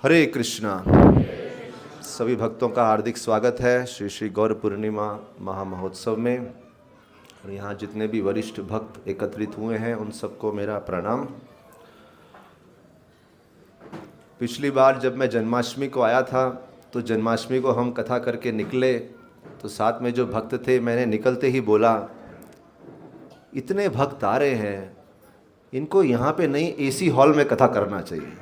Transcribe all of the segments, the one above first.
हरे कृष्णा। सभी भक्तों का हार्दिक स्वागत है श्री श्री गौर पूर्णिमा महामहोत्सव में। और यहाँ जितने भी वरिष्ठ भक्त एकत्रित हुए हैं उन सबको मेरा प्रणाम। पिछली बार जब मैं जन्माष्टमी को आया था तो जन्माष्टमी को हम कथा करके निकले तो साथ में जो भक्त थे, मैंने निकलते ही बोला, इतने भक्त आ रहे हैं, इनको यहाँ पे नहीं एसी हॉल में कथा करना चाहिए।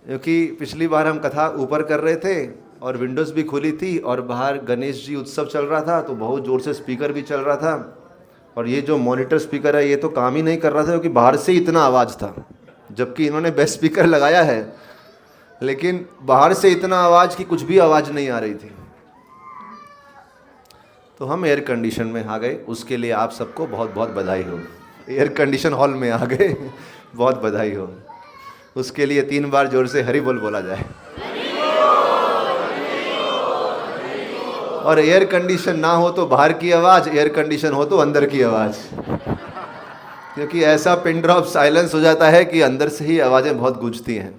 क्योंकि पिछली बार हम कथा ऊपर कर रहे थे और विंडोज़ भी खुली थी और बाहर गणेश जी उत्सव चल रहा था, तो बहुत ज़ोर से स्पीकर भी चल रहा था। और ये जो मॉनिटर स्पीकर है ये तो काम ही नहीं कर रहा था क्योंकि बाहर से ही इतना आवाज़ था, जबकि इन्होंने बेस्ट स्पीकर लगाया है, लेकिन बाहर से इतना आवाज़ कि कुछ भी आवाज़ नहीं आ रही थी। तो हम एयर कंडीशन में आ गए, उसके लिए आप सबको बहुत बहुत बधाई हो। एयर कंडीशन हॉल में आ गए, बहुत बधाई हो। उसके लिए 3 बार जोर से हरि बोल बोला जाए। और एयर कंडीशन ना हो तो बाहर की आवाज़, एयर कंडीशन हो तो अंदर की आवाज़, क्योंकि ऐसा पिन ड्रॉप साइलेंस हो जाता है कि अंदर से ही आवाज़ें बहुत गूंजती हैं।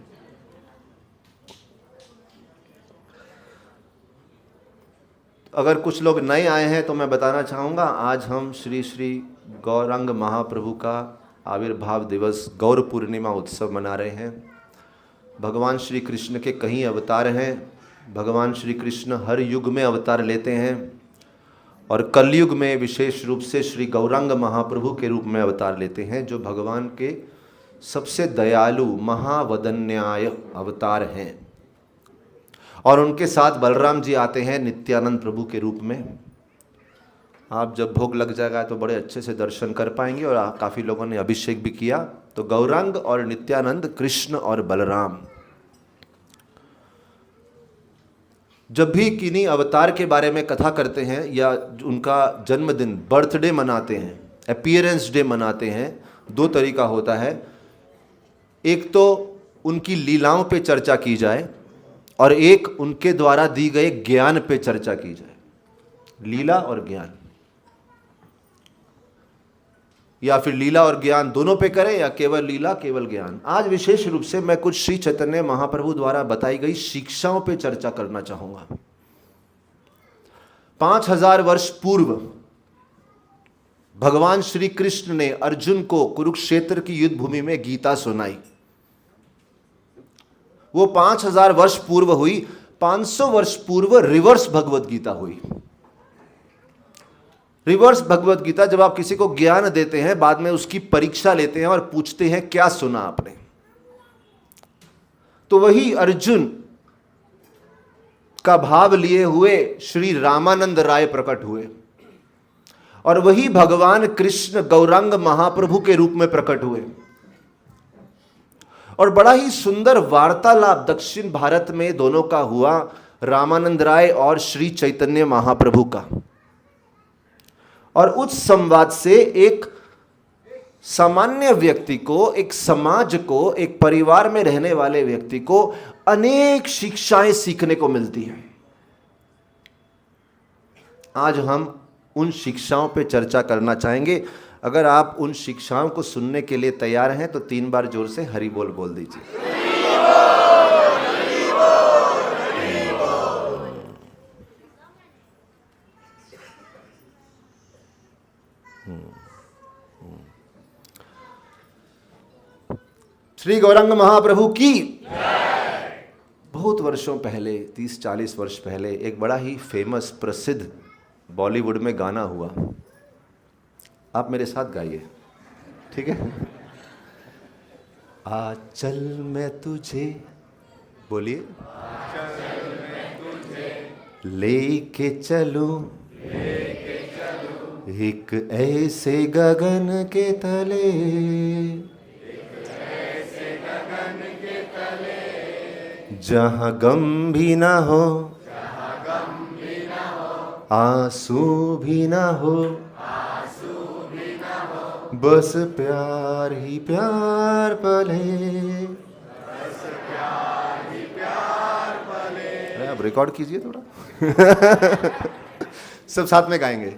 अगर कुछ लोग नए आए हैं तो मैं बताना चाहूँगा, आज हम श्री श्री गौरांग महाप्रभु का आविर्भाव दिवस गौर पूर्णिमा उत्सव मना रहे हैं। भगवान श्री कृष्ण के कई अवतार हैं। भगवान श्री कृष्ण हर युग में अवतार लेते हैं और कलयुग में विशेष रूप से श्री गौरांग महाप्रभु के रूप में अवतार लेते हैं, जो भगवान के सबसे दयालु महावदन्याय अवतार हैं। और उनके साथ बलराम जी आते हैं नित्यानंद प्रभु के रूप में। आप जब भोग लग जाएगा तो बड़े अच्छे से दर्शन कर पाएंगे। और काफ़ी लोगों ने अभिषेक भी किया। तो गौरांग और नित्यानंद, कृष्ण और बलराम। जब भी किन्हीं अवतार के बारे में कथा करते हैं या उनका जन्मदिन, बर्थडे मनाते हैं, अपीयरेंस डे मनाते हैं, 2 तरीका होता है। एक तो उनकी लीलाओं पे चर्चा की जाए और एक उनके द्वारा दी गए ज्ञान पे चर्चा की जाए। लीला और ज्ञान, या फिर लीला और ज्ञान दोनों पे करें या केवल लीला केवल ज्ञान। आज विशेष रूप से मैं कुछ श्री चैतन्य महाप्रभु द्वारा बताई गई शिक्षाओं पे चर्चा करना चाहूंगा। 5000 वर्ष पूर्व भगवान श्री कृष्ण ने अर्जुन को कुरुक्षेत्र की युद्ध भूमि में गीता सुनाई। वो 5000 वर्ष पूर्व हुई। 500 वर्ष पूर्व रिवर्स भगवत गीता हुई। रिवर्स भगवत गीता, जब आप किसी को ज्ञान देते हैं, बाद में उसकी परीक्षा लेते हैं और पूछते हैं क्या सुना आपने, तो वही अर्जुन का भाव लिए हुए श्री रामानंद राय प्रकट हुए और वही भगवान कृष्ण गौरांग महाप्रभु के रूप में प्रकट हुए। और बड़ा ही सुंदर वार्तालाप दक्षिण भारत में दोनों का हुआ, रामानंद राय और श्री चैतन्य महाप्रभु का। और उस संवाद से एक सामान्य व्यक्ति को, एक समाज को, एक परिवार में रहने वाले व्यक्ति को अनेक शिक्षाएं सीखने को मिलती हैं। आज हम उन शिक्षाओं पे चर्चा करना चाहेंगे। अगर आप उन शिक्षाओं को सुनने के लिए तैयार हैं तो 3 बार जोर से हरि बोल बोल दीजिए। श्री गौरांग महाप्रभु की। बहुत वर्षों पहले, 30-40 वर्ष पहले, एक बड़ा ही फेमस प्रसिद्ध बॉलीवुड में गाना हुआ। आप मेरे साथ गाइए, ठीक है? आचल मैं तुझे, बोलिए, लेके चलूं एक ऐसे गगन के तले, जहाँ गम भी ना हो, आंसू भी ना हो, बस प्यार ही प्यार पले। आप रिकॉर्ड कीजिए थोड़ा। सब साथ में गाएंगे।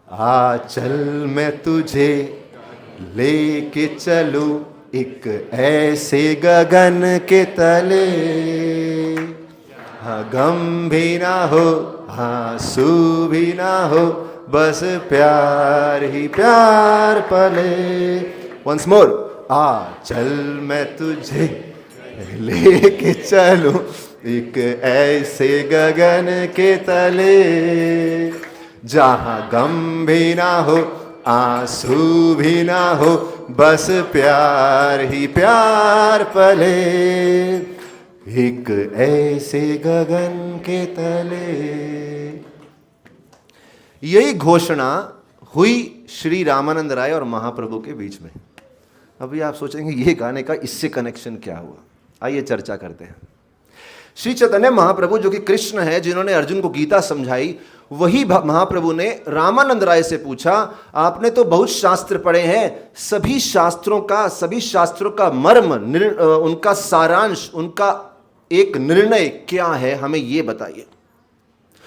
आ चल मैं तुझे लेके चलूं एक ऐसे गगन के तले, हाँ गम भी ना हो, आंसू भी ना हो, बस प्यार ही प्यार पले। वंस मोर, आ चल मैं तुझे लेके चलूं एक ऐसे गगन के तले, जहां गम भी ना हो, आंसू भी ना हो, बस प्यार ही प्यार पले, एक ऐसे गगन के तले। यही घोषणा हुई श्री रामानंद राय और महाप्रभु के बीच में। अभी आप सोचेंगे ये गाने का इससे कनेक्शन क्या हुआ, आइए चर्चा करते हैं। श्री चैतन्य महाप्रभु जो कि कृष्ण है, जिन्होंने अर्जुन को गीता समझाई, वही महाप्रभु ने रामानंद राय से पूछा, आपने तो बहुत शास्त्र पढ़े हैं, सभी शास्त्रों का मर्म, उनका सारांश, उनका एक निर्णय क्या है, हमें ये बताइए।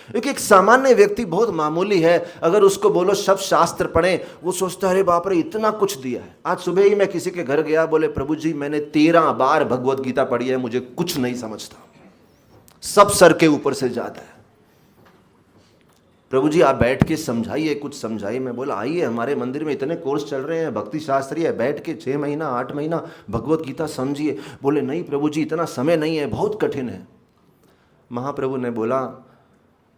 क्योंकि एक सामान्य व्यक्ति बहुत मामूली है, अगर उसको बोलो सब शास्त्र पढ़ें, वो सोचता है अरे बाप रे इतना कुछ दिया है। आज सुबह ही मैं किसी के घर गया, बोले प्रभु जी मैंने 13 बार भगवत गीता पढ़ी है, मुझे कुछ नहीं समझता, सब सर के ऊपर से जाता है। प्रभु जी आप बैठ के समझाइए, कुछ समझाइए। मैं बोला आइए, हमारे मंदिर में इतने कोर्स चल रहे हैं, भक्ति शास्त्री है, बैठ के 6 महीना 8 महीना भगवत गीता समझिए। बोले नहीं प्रभु जी इतना समय नहीं है, बहुत कठिन है। महाप्रभु ने बोला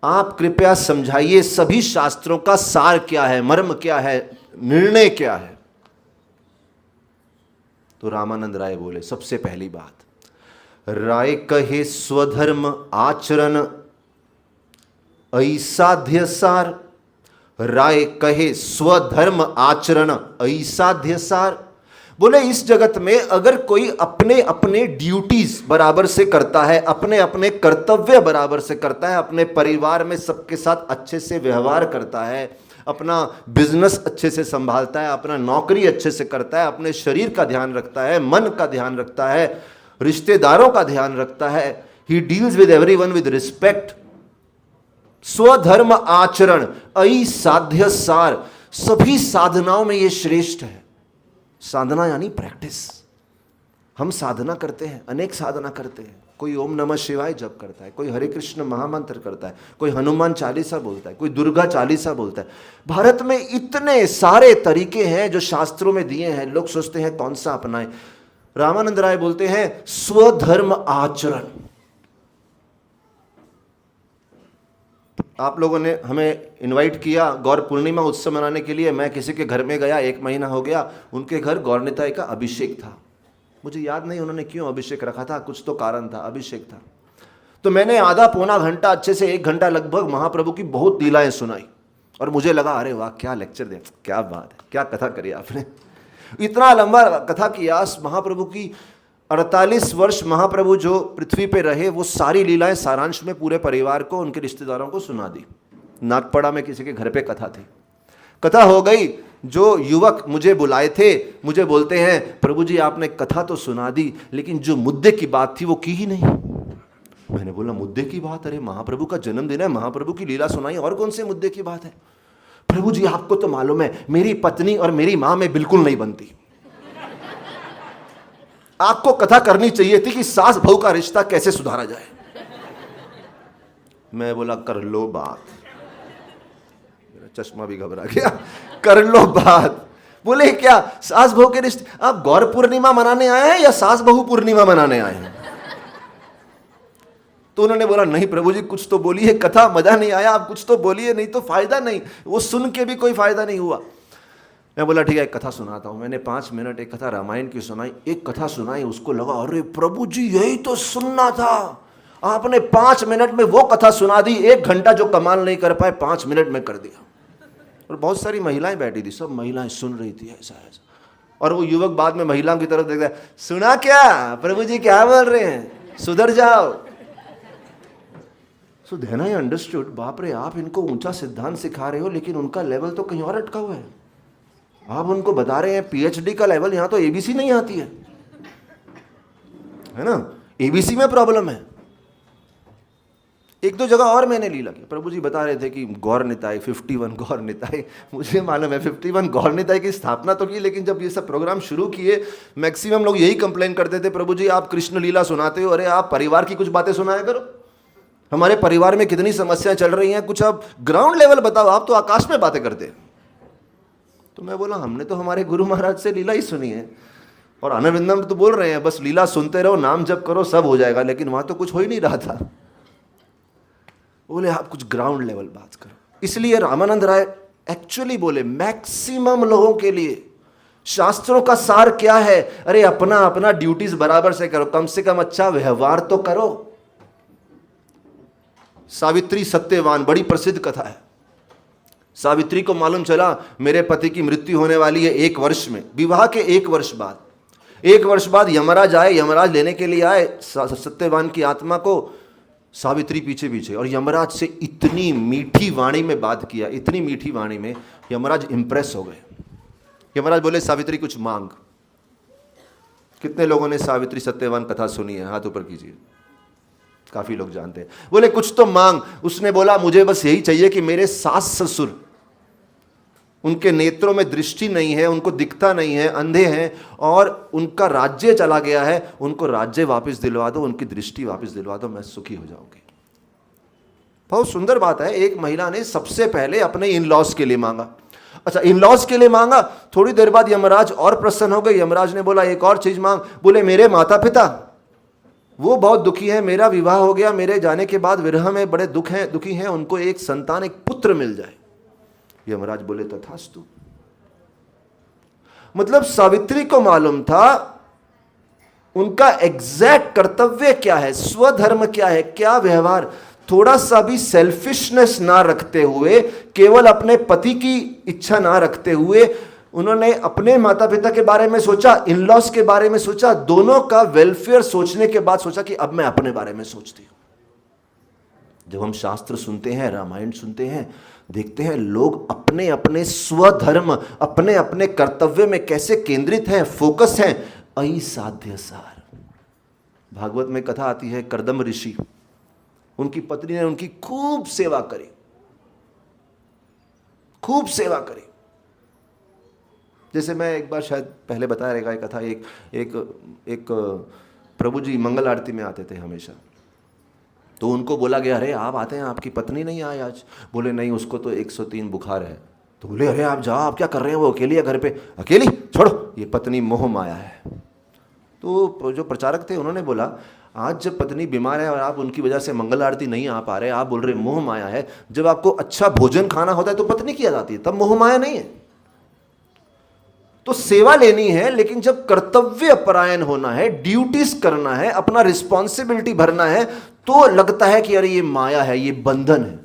आप कृपया समझाइए सभी शास्त्रों का सार क्या है, मर्म क्या है, निर्णय क्या है। तो रामानंद राय बोले सबसे पहली बात, राय कहे स्वधर्म आचरण असाध्य सार। राय कहे स्वधर्म आचरण असाध्य सार। बोले इस जगत में अगर कोई अपने अपने ड्यूटीज बराबर से करता है, अपने अपने कर्तव्य बराबर से करता है, अपने परिवार में सबके साथ अच्छे से व्यवहार करता है, अपना बिजनेस अच्छे से संभालता है, अपना नौकरी अच्छे से करता है, अपने शरीर का ध्यान रखता है, मन का ध्यान रखता है, रिश्तेदारों का ध्यान रखता है, he deals with everyone with respect, स्वधर्म आचरण असाध्य सार। सभी साधनाओं में ये श्रेष्ठ है। साधना यानी प्रैक्टिस। हम साधना करते हैं, अनेक साधना करते हैं। कोई ओम नमः शिवाय जप करता है, कोई हरे कृष्ण महामंत्र करता है, कोई हनुमान चालीसा बोलता है, कोई दुर्गा चालीसा बोलता है। भारत में इतने सारे तरीके हैं जो शास्त्रों में दिए हैं, लोग सोचते हैं कौन सा अपनाएं। रामानंद राय बोलते हैं स्वधर्म आचरण। आप लोगों ने हमें इनवाइट किया गौर पूर्णिमा उत्सव मनाने के लिए। मैं किसी के घर में गया, 1 महीना हो गया, उनके घर गौरनिताई का अभिषेक था। मुझे याद नहीं उन्होंने क्यों अभिषेक रखा था, कुछ तो कारण था, अभिषेक था। तो मैंने आधा पौना घंटा, अच्छे से 1 घंटा लगभग महाप्रभु की बहुत लीलाएं सुनाई, और मुझे लगा अरे वाह क्या लेक्चर दिया, क्या बात है, क्या कथा करी आपने। इतना लंबा कथा किया महाप्रभु की। 48 वर्ष महाप्रभु जो पृथ्वी पे रहे, वो सारी लीलाएं सारांश में पूरे परिवार को, उनके रिश्तेदारों को सुना दी। नागपड़ा में किसी के घर पे कथा थी, कथा हो गई। जो युवक मुझे बुलाए थे, मुझे बोलते हैं प्रभु जी आपने कथा तो सुना दी, लेकिन जो मुद्दे की बात थी वो की ही नहीं। मैंने बोला मुद्दे की बात? अरे महाप्रभु का जन्मदिन है, महाप्रभु की लीला सुनाई, और कौन से मुद्दे की बात है? प्रभु जी आपको तो मालूम है मेरी पत्नी और मेरी मां में बिल्कुल नहीं बनती। आपको कथा करनी चाहिए थी कि सास बहू का रिश्ता कैसे सुधारा जाए। मैं बोला कर लो बात। मेरा चश्मा भी घबरा गया। कर लो बात। बोले क्या सास बहू के रिश्ते? आप गौर पूर्णिमा मनाने आए हैं या सास बहू पूर्णिमा मनाने आए हैं? तो उन्होंने बोला नहीं प्रभु जी कुछ तो बोलिए, कथा मजा नहीं आया, आप कुछ तो बोलिए, नहीं तो फायदा नहीं, वो सुन के भी कोई फायदा नहीं हुआ। मैं बोला ठीक है एक कथा सुनाता हूँ। मैंने 5 मिनट एक कथा रामायण की सुनाई, एक कथा सुनाई, उसको लगा अरे प्रभु जी यही तो सुनना था, आपने 5 मिनट में वो कथा सुना दी। 1 घंटा जो कमाल नहीं कर पाए 5 मिनट में कर दिया। और बहुत सारी महिलाएं बैठी थी, सब महिलाएं सुन रही थी ऐसा ऐसा। और वो युवक बाद में महिलाओं की तरफ देखता है, सुना क्या प्रभु जी क्या बोल रहे हैं, सुधर जाओ। सो देन आई अंडरस्टूड, बाप रे आप इनको ऊंचा सिद्धांत सिखा रहे हो, लेकिन उनका लेवल तो कहीं और अटका हुआ है। आप उनको बता रहे हैं पीएचडी का लेवल, यहां तो एबीसी नहीं आती है ना, एबीसी में प्रॉब्लम है। एक दो जगह और मैंने लीला की। प्रभु जी बता रहे थे कि गौर निताई 51 गौर निताई, मुझे मालूम है 51 गौर निताई की स्थापना तो की, लेकिन जब ये सब प्रोग्राम शुरू किए मैक्सिमम लोग यही कंप्लेन करते थे, प्रभु जी आप कृष्ण लीला सुनाते हो, अरे आप परिवार की कुछ बातें सुनाया करो, हमारे परिवार में कितनी समस्याएं चल रही हैं, कुछ आप ग्राउंड लेवल बताओ, आप तो आकाश में बातें करते। तो मैं बोला हमने तो हमारे गुरु महाराज से लीला ही सुनी है, और आनंदविंदम तो बोल रहे हैं बस लीला सुनते रहो, नाम जप करो, सब हो जाएगा, लेकिन वहां तो कुछ हो ही नहीं रहा था। बोले आप कुछ ग्राउंड लेवल बात करो। इसलिए रामानंद राय एक्चुअली बोले मैक्सिमम लोगों के लिए शास्त्रों का सार क्या है, अरे अपना अपना ड्यूटीज बराबर से करो, कम से कम अच्छा व्यवहार तो करो। सावित्री सत्यवान बड़ी प्रसिद्ध कथा है। सावित्री को मालूम चला मेरे पति की मृत्यु होने वाली है 1 वर्ष में, विवाह के 1 वर्ष बाद। 1 वर्ष बाद यमराज आए, यमराज लेने के लिए आए सत्यवान की आत्मा को, सावित्री पीछे पीछे, और यमराज से इतनी मीठी वाणी में बात किया, इतनी मीठी वाणी में यमराज इंप्रेस हो गए। यमराज बोले सावित्री कुछ मांग। कितने लोगों ने सावित्री सत्यवान कथा सुनी है, हाथ ऊपर कीजिए, काफी लोग जानते हैं। बोले कुछ तो मांग। उसने बोला मुझे बस यही चाहिए कि मेरे सास ससुर, उनके नेत्रों में दृष्टि नहीं है, उनको दिखता नहीं है, अंधे हैं, और उनका राज्य चला गया है, उनको राज्य वापस दिलवा दो, उनकी दृष्टि वापस दिलवा दो, मैं सुखी हो जाऊंगी। बहुत सुंदर बात है। एक महिला ने सबसे पहले अपने इन लॉज के लिए मांगा। अच्छा, इन लॉज के लिए मांगा, थोड़ी देर बाद यमराज और प्रसन्न हो गए। यमराज ने बोला एक और चीज मांग। बोले मेरे माता पिता वो बहुत दुखी है, मेरा विवाह हो गया, मेरे जाने के बाद विरह में बड़े दुखी हैं, उनको एक संतान, एक पुत्र मिल जाए। यमराज बोले तथास्तु। मतलब सावित्री को मालूम था उनका एग्जैक्ट कर्तव्य क्या है, स्वधर्म क्या है, क्या व्यवहार, थोड़ा सा भी सेल्फिशनेस ना रखते हुए, केवल अपने पति की इच्छा ना रखते हुए, उन्होंने अपने माता पिता के बारे में सोचा, इन लॉज के बारे में सोचा, दोनों का वेलफेयर सोचने के बाद सोचा कि अब मैं अपने बारे में सोचती हूं। जब हम शास्त्र सुनते हैं, रामायण सुनते हैं, देखते हैं लोग अपने अपने स्वधर्म, अपने अपने कर्तव्य में कैसे केंद्रित हैं, फोकस हैं। असाध्य सार। भागवत में कथा आती है, कर्दम ऋषि, उनकी पत्नी ने उनकी खूब सेवा करी, खूब सेवा करी। जैसे मैं एक बार शायद पहले बताया रहेगा एक कथा, एक प्रभु जी मंगल आरती में आते थे हमेशा, तो उनको बोला गया अरे आप आते हैं, आपकी पत्नी नहीं आई आज। बोले नहीं, उसको तो 103 बुखार है। तो बोले अरे आप जाओ, आप क्या कर रहे हैं, वो अकेली है घर पे। अकेली छोड़ो, ये पत्नी मोह माया है। तो जो प्रचारक थे उन्होंने बोला आज जब पत्नी बीमार है और आप उनकी वजह से मंगल आरती नहीं आ पा रहे, आप बोल रहे मोह माया है। जब आपको अच्छा भोजन खाना होता है तो पत्नी की याद आती है, तब मोह माया नहीं है। तो सेवा लेनी है, लेकिन जब कर्तव्य परायण होना है, ड्यूटीज करना है, अपना रिस्पॉन्सिबिलिटी भरना है, तो लगता है कि अरे ये माया है, ये बंधन है।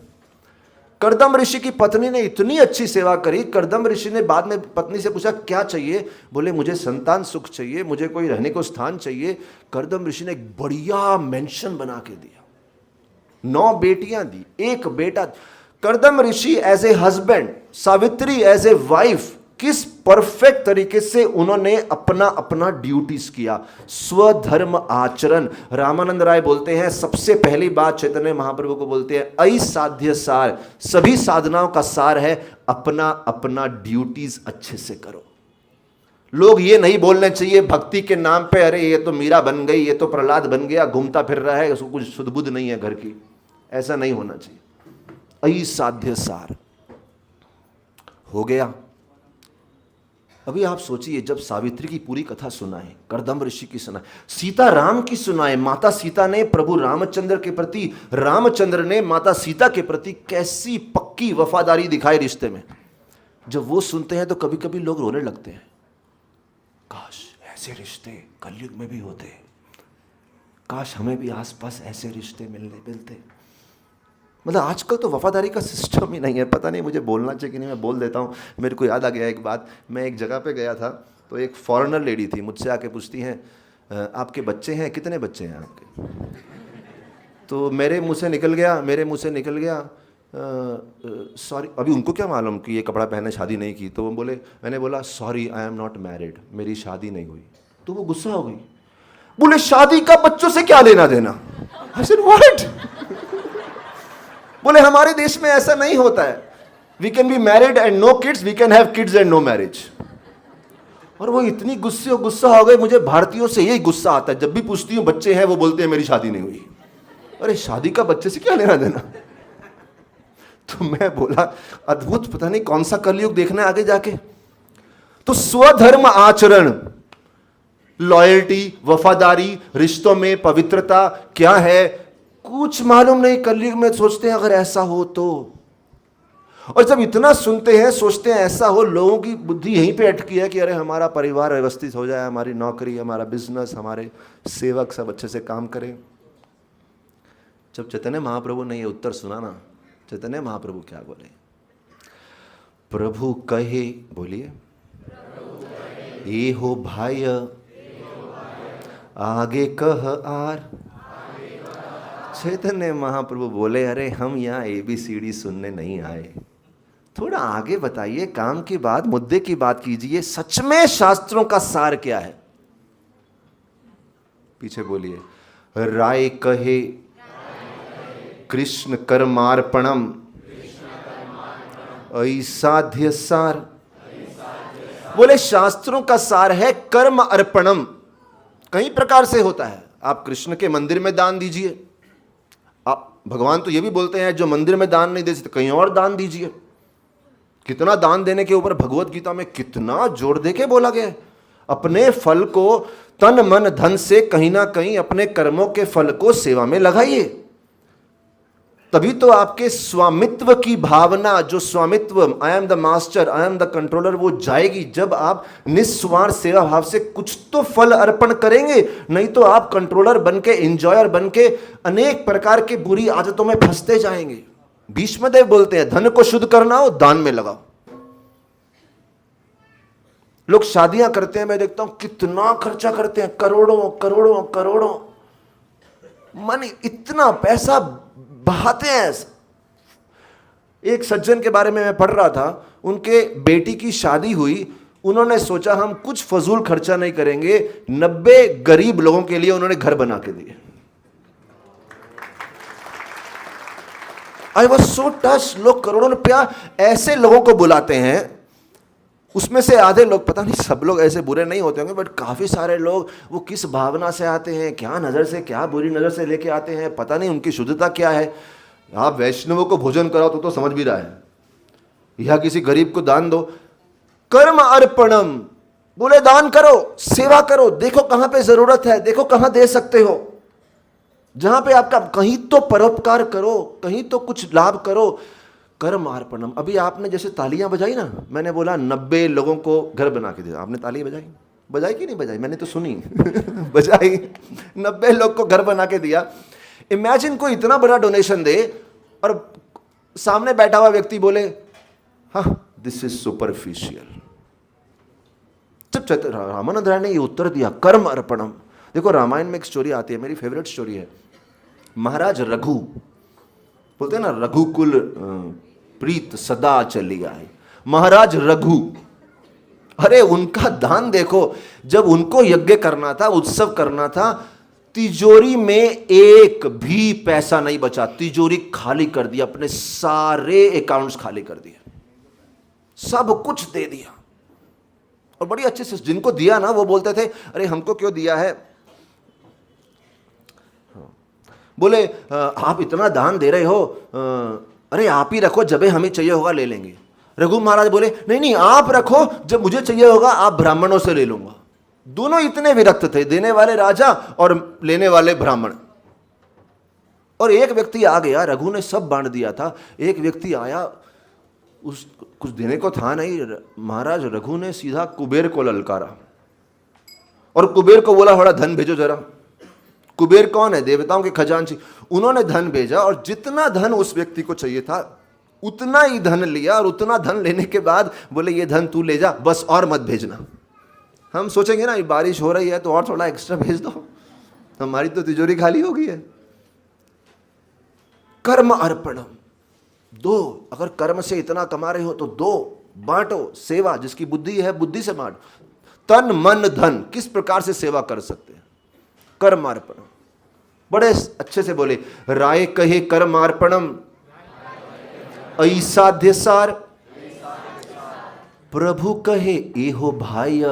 कर्दम ऋषि की पत्नी ने इतनी अच्छी सेवा करी। कर्दम ऋषि ने बाद में पत्नी से पूछा क्या चाहिए। बोले मुझे संतान सुख चाहिए, मुझे कोई रहने को स्थान चाहिए। कर्दम ऋषि ने एक बढ़िया मेंशन बना के दिया, 9 बेटियां दी, 1 बेटा। Kardam Rishi as a husband, Savitri as a wife, किस परफेक्ट तरीके से उन्होंने अपना अपना ड्यूटीज किया, स्वधर्म आचरण। रामानंद राय बोलते हैं सबसे पहली बात चैतन्य महाप्रभु को बोलते हैं असाध्य सार, सभी साधनाओं का सार है अपना अपना ड्यूटीज अच्छे से करो। लोग ये नहीं बोलने चाहिए भक्ति के नाम पे अरे ये तो मीरा बन गई, ये तो प्रहलाद बन गया, घूमता फिर रहा है, उसको कुछ सुध बुध नहीं है घर की। ऐसा नहीं होना चाहिए। असाध्य सार हो गया। अभी आप सोचिए जब सावित्री की पूरी कथा सुनाए, कर्दम ऋषि की सुनाए, सीता राम की सुनाए, माता सीता ने प्रभु रामचंद्र के प्रति, रामचंद्र ने माता सीता के प्रति कैसी पक्की वफादारी दिखाई रिश्ते में, जब वो सुनते हैं तो कभी कभी लोग रोने लगते हैं। काश ऐसे रिश्ते कलयुग में भी होते, काश हमें भी आसपास ऐसे रिश्ते मिलते। मतलब आजकल तो वफादारी का सिस्टम ही नहीं है। पता नहीं मुझे बोलना चाहिए कि नहीं, मैं बोल देता हूँ। मेरे को याद आ गया एक बात, मैं एक जगह पे गया था तो एक फॉरेनर लेडी थी, मुझसे आके पूछती हैं आपके बच्चे हैं, कितने बच्चे हैं आपके। तो मेरे मुंह से निकल गया सॉरी। अभी उनको क्या मालूम कि ये कपड़ा पहने शादी नहीं की। तो वो बोले, मैंने बोला sorry I am not married, मेरी शादी नहीं हुई। तो वो गुस्सा हो गई, बोले शादी का बच्चों से क्या लेना देना। I said, what? बोले हमारे देश में ऐसा नहीं होता है, we can be married and no kids, we can have kids and no marriage. और वो इतनी गुस्सा हो गए, मुझे भारतीयों से यही गुस्सा आता है, जब भी पूछती हूँ बच्चे हैं, वो बोलते हैं मेरी शादी नहीं हुई। अरे शादी का बच्चे से क्या लेना देना। तो मैं बोला अद्भुत, पता नहीं कौन सा कलयुग देखना है आगे जाके। तो स्वधर्म आचरण, लॉयल्टी, वफादारी, रिश्तों में पवित्रता क्या है कुछ मालूम नहीं। कलयुग में सोचते हैं अगर ऐसा हो तो, और जब इतना सुनते हैं सोचते हैं ऐसा हो, लोगों की बुद्धि यहीं पे अटकी है कि अरे हमारा परिवार व्यवस्थित हो जाए, हमारी नौकरी, हमारा बिजनेस, हमारे सेवक सब अच्छे से काम करें। जब चैतन्य महाप्रभु ने ये उत्तर सुना ना, चैतन्य महाप्रभु क्या बोले? प्रभु कहे, बोलिए, ये हो भाई आगे कह आर। चैतन्य महाप्रभु बोले अरे हम यहाँ ABCD सुनने नहीं आए, थोड़ा आगे बताइए, काम की बात, मुद्दे की बात कीजिए, सच में शास्त्रों का सार क्या है? पीछे बोलिए, राय कहे कृष्ण कर्मार्पणम ऐसाध्य सार। बोले शास्त्रों का सार है कर्म अर्पणम। कई प्रकार से होता है, आप कृष्ण के मंदिर में दान दीजिए, आप भगवान तो ये भी बोलते हैं जो मंदिर में दान नहीं दे सकते कहीं और दान दीजिए। कितना दान देने के ऊपर भगवत गीता में कितना जोर दे के बोला गया है। अपने फल को तन मन धन से कहीं ना कहीं अपने कर्मों के फल को सेवा में लगाइए, तभी तो आपके स्वामित्व की भावना, जो स्वामित्व, I am the master, I am the controller, वो जाएगी जब आप निस्वार्थ सेवा भाव से कुछ तो फल अर्पण करेंगे। नहीं तो आप कंट्रोलर बन के, इंजॉयर बन के अनेक प्रकार की बुरी आदतों में फंसते जाएंगे। भीष्मदेव बोलते हैं धन को शुद्ध करना हो दान में लगाओ। लोग शादियां करते हैं, मैं देखता हूं कितना खर्चा करते हैं, करोड़ों करोड़ों करोड़ों, मन इतना पैसा बहाते हैं। एक सज्जन के बारे में मैं पढ़ रहा था, उनके बेटी की शादी हुई, उन्होंने सोचा हम कुछ फजूल खर्चा नहीं करेंगे, 90 गरीब लोगों के लिए उन्होंने घर बना के दिए। I was so touch. लोग करोड़ों रुपया ऐसे लोगों को बुलाते हैं, उसमें से आधे लोग, पता नहीं सब लोग ऐसे बुरे नहीं होते होंगे, बट काफ़ी सारे लोग वो किस भावना से आते हैं, क्या नज़र से, क्या बुरी नज़र से लेके आते हैं, पता नहीं उनकी शुद्धता क्या है। आप वैष्णवों को भोजन कराओ तो समझ भी रहा है, या किसी गरीब को दान दो। कर्म अर्पणम, बोले दान करो, सेवा करो, देखो कहाँ पे ज़रूरत है, देखो कहाँ दे सकते हो, जहाँ पे आपका, कहीं तो परोपकार करो, कहीं तो कुछ लाभ करो। कर्म अर्पणम। अभी आपने जैसे तालियां बजाई ना, मैंने बोला 90 लोगों को घर बना के दिया, आपने तालियां बजाई, बजाई कि नहीं बजाई? मैंने तो सुनी बजाई। 90 लोग को घर बना के दिया। इमेजिन कोई इतना बड़ा डोनेशन दे और सामने बैठा हुआ व्यक्ति बोले हाँ दिस इज सुपरफिशियल। जब रामानंद राय ने ये उत्तर दिया कर्म अर्पणम। देखो रामायण में एक स्टोरी आती है, मेरी फेवरेट स्टोरी है। महाराज रघु, बोलते हैं ना रघुकुल प्रीत सदा चली आए। महाराज रघु, अरे उनका दान देखो, जब उनको यज्ञ करना था, उत्सव करना था, तिजोरी में एक भी पैसा नहीं बचा, तिजोरी खाली कर दिया, अपने सारे अकाउंट्स खाली कर दिए, सब कुछ दे दिया। और बड़ी अच्छे से जिनको दिया ना, वो बोलते थे अरे हमको क्यों दिया है, बोले आप इतना दान दे रहे हो, अरे आप ही रखो, जब हमें चाहिए होगा ले लेंगे। रघु महाराज बोले नहीं नहीं आप रखो, जब मुझे चाहिए होगा आप ब्राह्मणों से ले लूंगा। दोनों इतने विरक्त थे, देने वाले राजा और लेने वाले ब्राह्मण। और एक व्यक्ति आ गया, रघु ने सब बांट दिया था, एक व्यक्ति आया, उस कुछ देने को था नहीं। महाराज रघु ने सीधा कुबेर को ललकारा और कुबेर को बोला थोड़ा धन भेजो जरा। कुबेर कौन है? देवताओं के खजांची। उन्होंने धन भेजा और जितना धन उस व्यक्ति को चाहिए था उतना ही धन लिया, और उतना धन लेने के बाद बोले ये धन तू ले जा, बस और मत भेजना। हम सोचेंगे ना बारिश हो रही है तो और थोड़ा एक्स्ट्रा भेज दो, हमारी तो तिजोरी खाली हो गई है। कर्म अर्पणम, दो। अगर कर्म से इतना कमा रहे हो तो दो, बांटो। सेवा जिसकी बुद्धि है बुद्धि से बांटो। तन मन धन किस प्रकार से सेवा कर सकते हैं? कर्मार्पणम। बड़े अच्छे से बोले, राय कहे कर्मार्पणम असाध्य सार प्रभु कहे एहो भाई,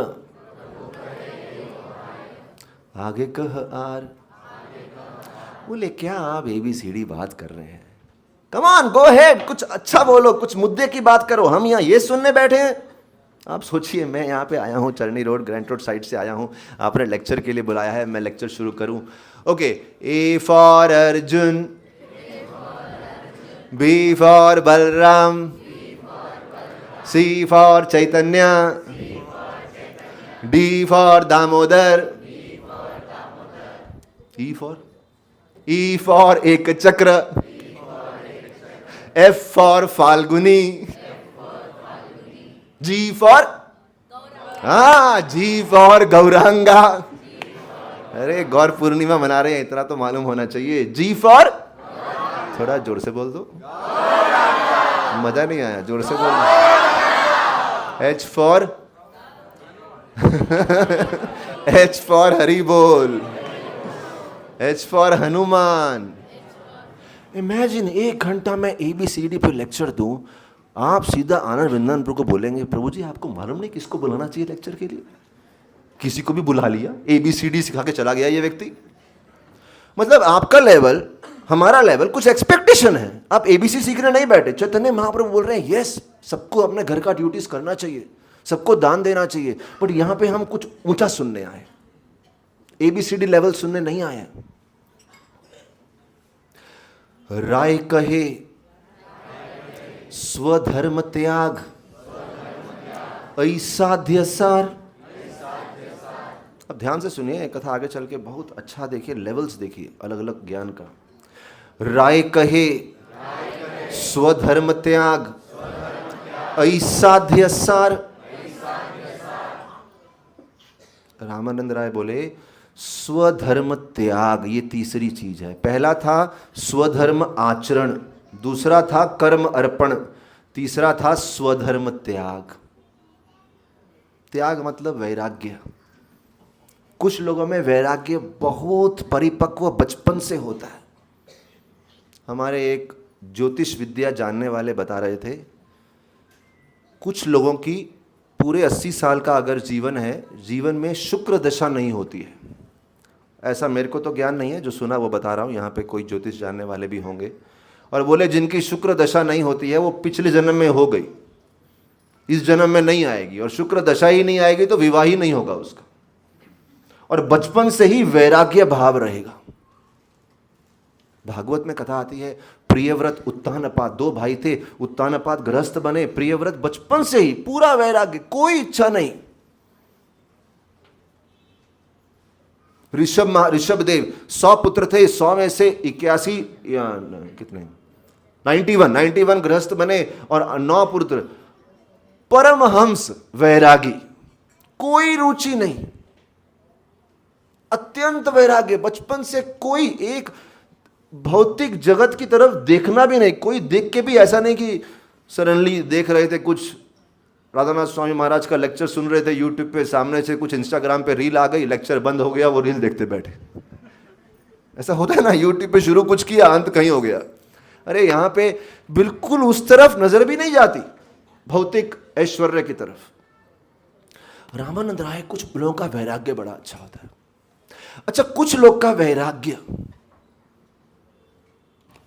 आगे कह आर। बोले क्या आप ABCD बात कर रहे हैं? कम ऑन, गो हेड, कुछ अच्छा बोलो, कुछ मुद्दे की बात करो। हम यहाँ ये सुनने बैठे हैं। आप सोचिए, मैं यहाँ पे आया हूँ, चरनी रोड, ग्रैंट रोड साइड से आया हूँ, आपने लेक्चर के लिए बुलाया है, मैं लेक्चर शुरू करूँ। Okay, A for Arjun, B for Balram, C for Chaitanya, D for Damodar, E for एक चक्र, F for Falguni, G for G for Gauranga. अरे गौर पूर्णिमा मना रहे हैं, इतना तो मालूम होना चाहिए। G फॉर, थोड़ा जोर से बोल दो, मजा नहीं आया, जोर से बोल दो। H for H for Hari बोल, H फॉर हनुमान। इमेजिन 1 घंटा मैं ABCD पे लेक्चर दूं, आप सीधा आनंद वृंदावन प्रभु को बोलेंगे, प्रभु जी आपको मालूम नहीं किसको बुलाना चाहिए लेक्चर के लिए? किसी को भी बुला लिया, ABCD सिखा के चला गया ये व्यक्ति। मतलब आपका लेवल, हमारा लेवल, कुछ एक्सपेक्टेशन है। आप ABC सीखने नहीं बैठे। चैतन्य महाप्रभु बोल रहे हैं यस, सबको अपने घर का ड्यूटीज करना चाहिए, सबको दान देना चाहिए, बट यहां पे हम कुछ ऊंचा सुनने आए, ABCD लेवल सुनने नहीं आए। राय कहे स्वधर्म त्याग, असाध्य सार। अब ध्यान से सुनिए, कथा आगे चल के बहुत अच्छा देखिए, लेवल्स देखिए अलग अलग ज्ञान का। राय कहे स्वधर्म त्याग, असाध्य सार। रामानंद राय बोले स्वधर्म त्याग, ये तीसरी चीज है। पहला था स्वधर्म आचरण, दूसरा था कर्म अर्पण, तीसरा था स्वधर्म त्याग। त्याग मतलब वैराग्य। कुछ लोगों में वैराग्य बहुत परिपक्व बचपन से होता है। हमारे एक ज्योतिष विद्या जानने वाले बता रहे थे, कुछ लोगों की पूरे 80 साल का अगर जीवन है, जीवन में शुक्र दशा नहीं होती है। ऐसा मेरे को तो ज्ञान नहीं है, जो सुना वो बता रहा हूँ, यहाँ पे कोई ज्योतिष जानने वाले भी होंगे। और बोले जिनकी शुक्र दशा नहीं होती है वो पिछले जन्म में हो गई, इस जन्म में नहीं आएगी, और शुक्र दशा ही नहीं आएगी तो विवाह ही नहीं होगा उसका, और बचपन से ही वैराग्य भाव रहेगा। भागवत में कथा आती है, प्रियव्रत उत्तानपाद, 2 भाई थे, उत्तानपाद गृहस्थ बने, प्रियव्रत बचपन से ही पूरा वैराग्य, कोई इच्छा नहीं। ऋषभदेव 100 पुत्र थे, 100 में से 81 या कितने 91 गृहस्थ बने और 9 पुत्र। परमहंस वैरागी, कोई रुचि नहीं, अत्यंत वैराग्य, बचपन से कोई एक भौतिक जगत की तरफ देखना भी नहीं। कोई देख के भी ऐसा नहीं कि सडनली देख रहे थे, कुछ राधानाथ स्वामी महाराज का लेक्चर सुन रहे थे यूट्यूब पे, सामने से कुछ इंस्टाग्राम पे रील आ गई, लेक्चर बंद हो गया, वो रील देखते बैठे। ऐसा होता है ना, यूट्यूब पे शुरू कुछ किया, अंत कहीं हो गया। अरे यहाँ पे बिल्कुल उस तरफ नजर भी नहीं जाती, भौतिक ऐश्वर्य की तरफ। रामानंद राय, कुछ लोगों का वैराग्य बड़ा अच्छा होता है। अच्छा, कुछ लोग का वैराग्य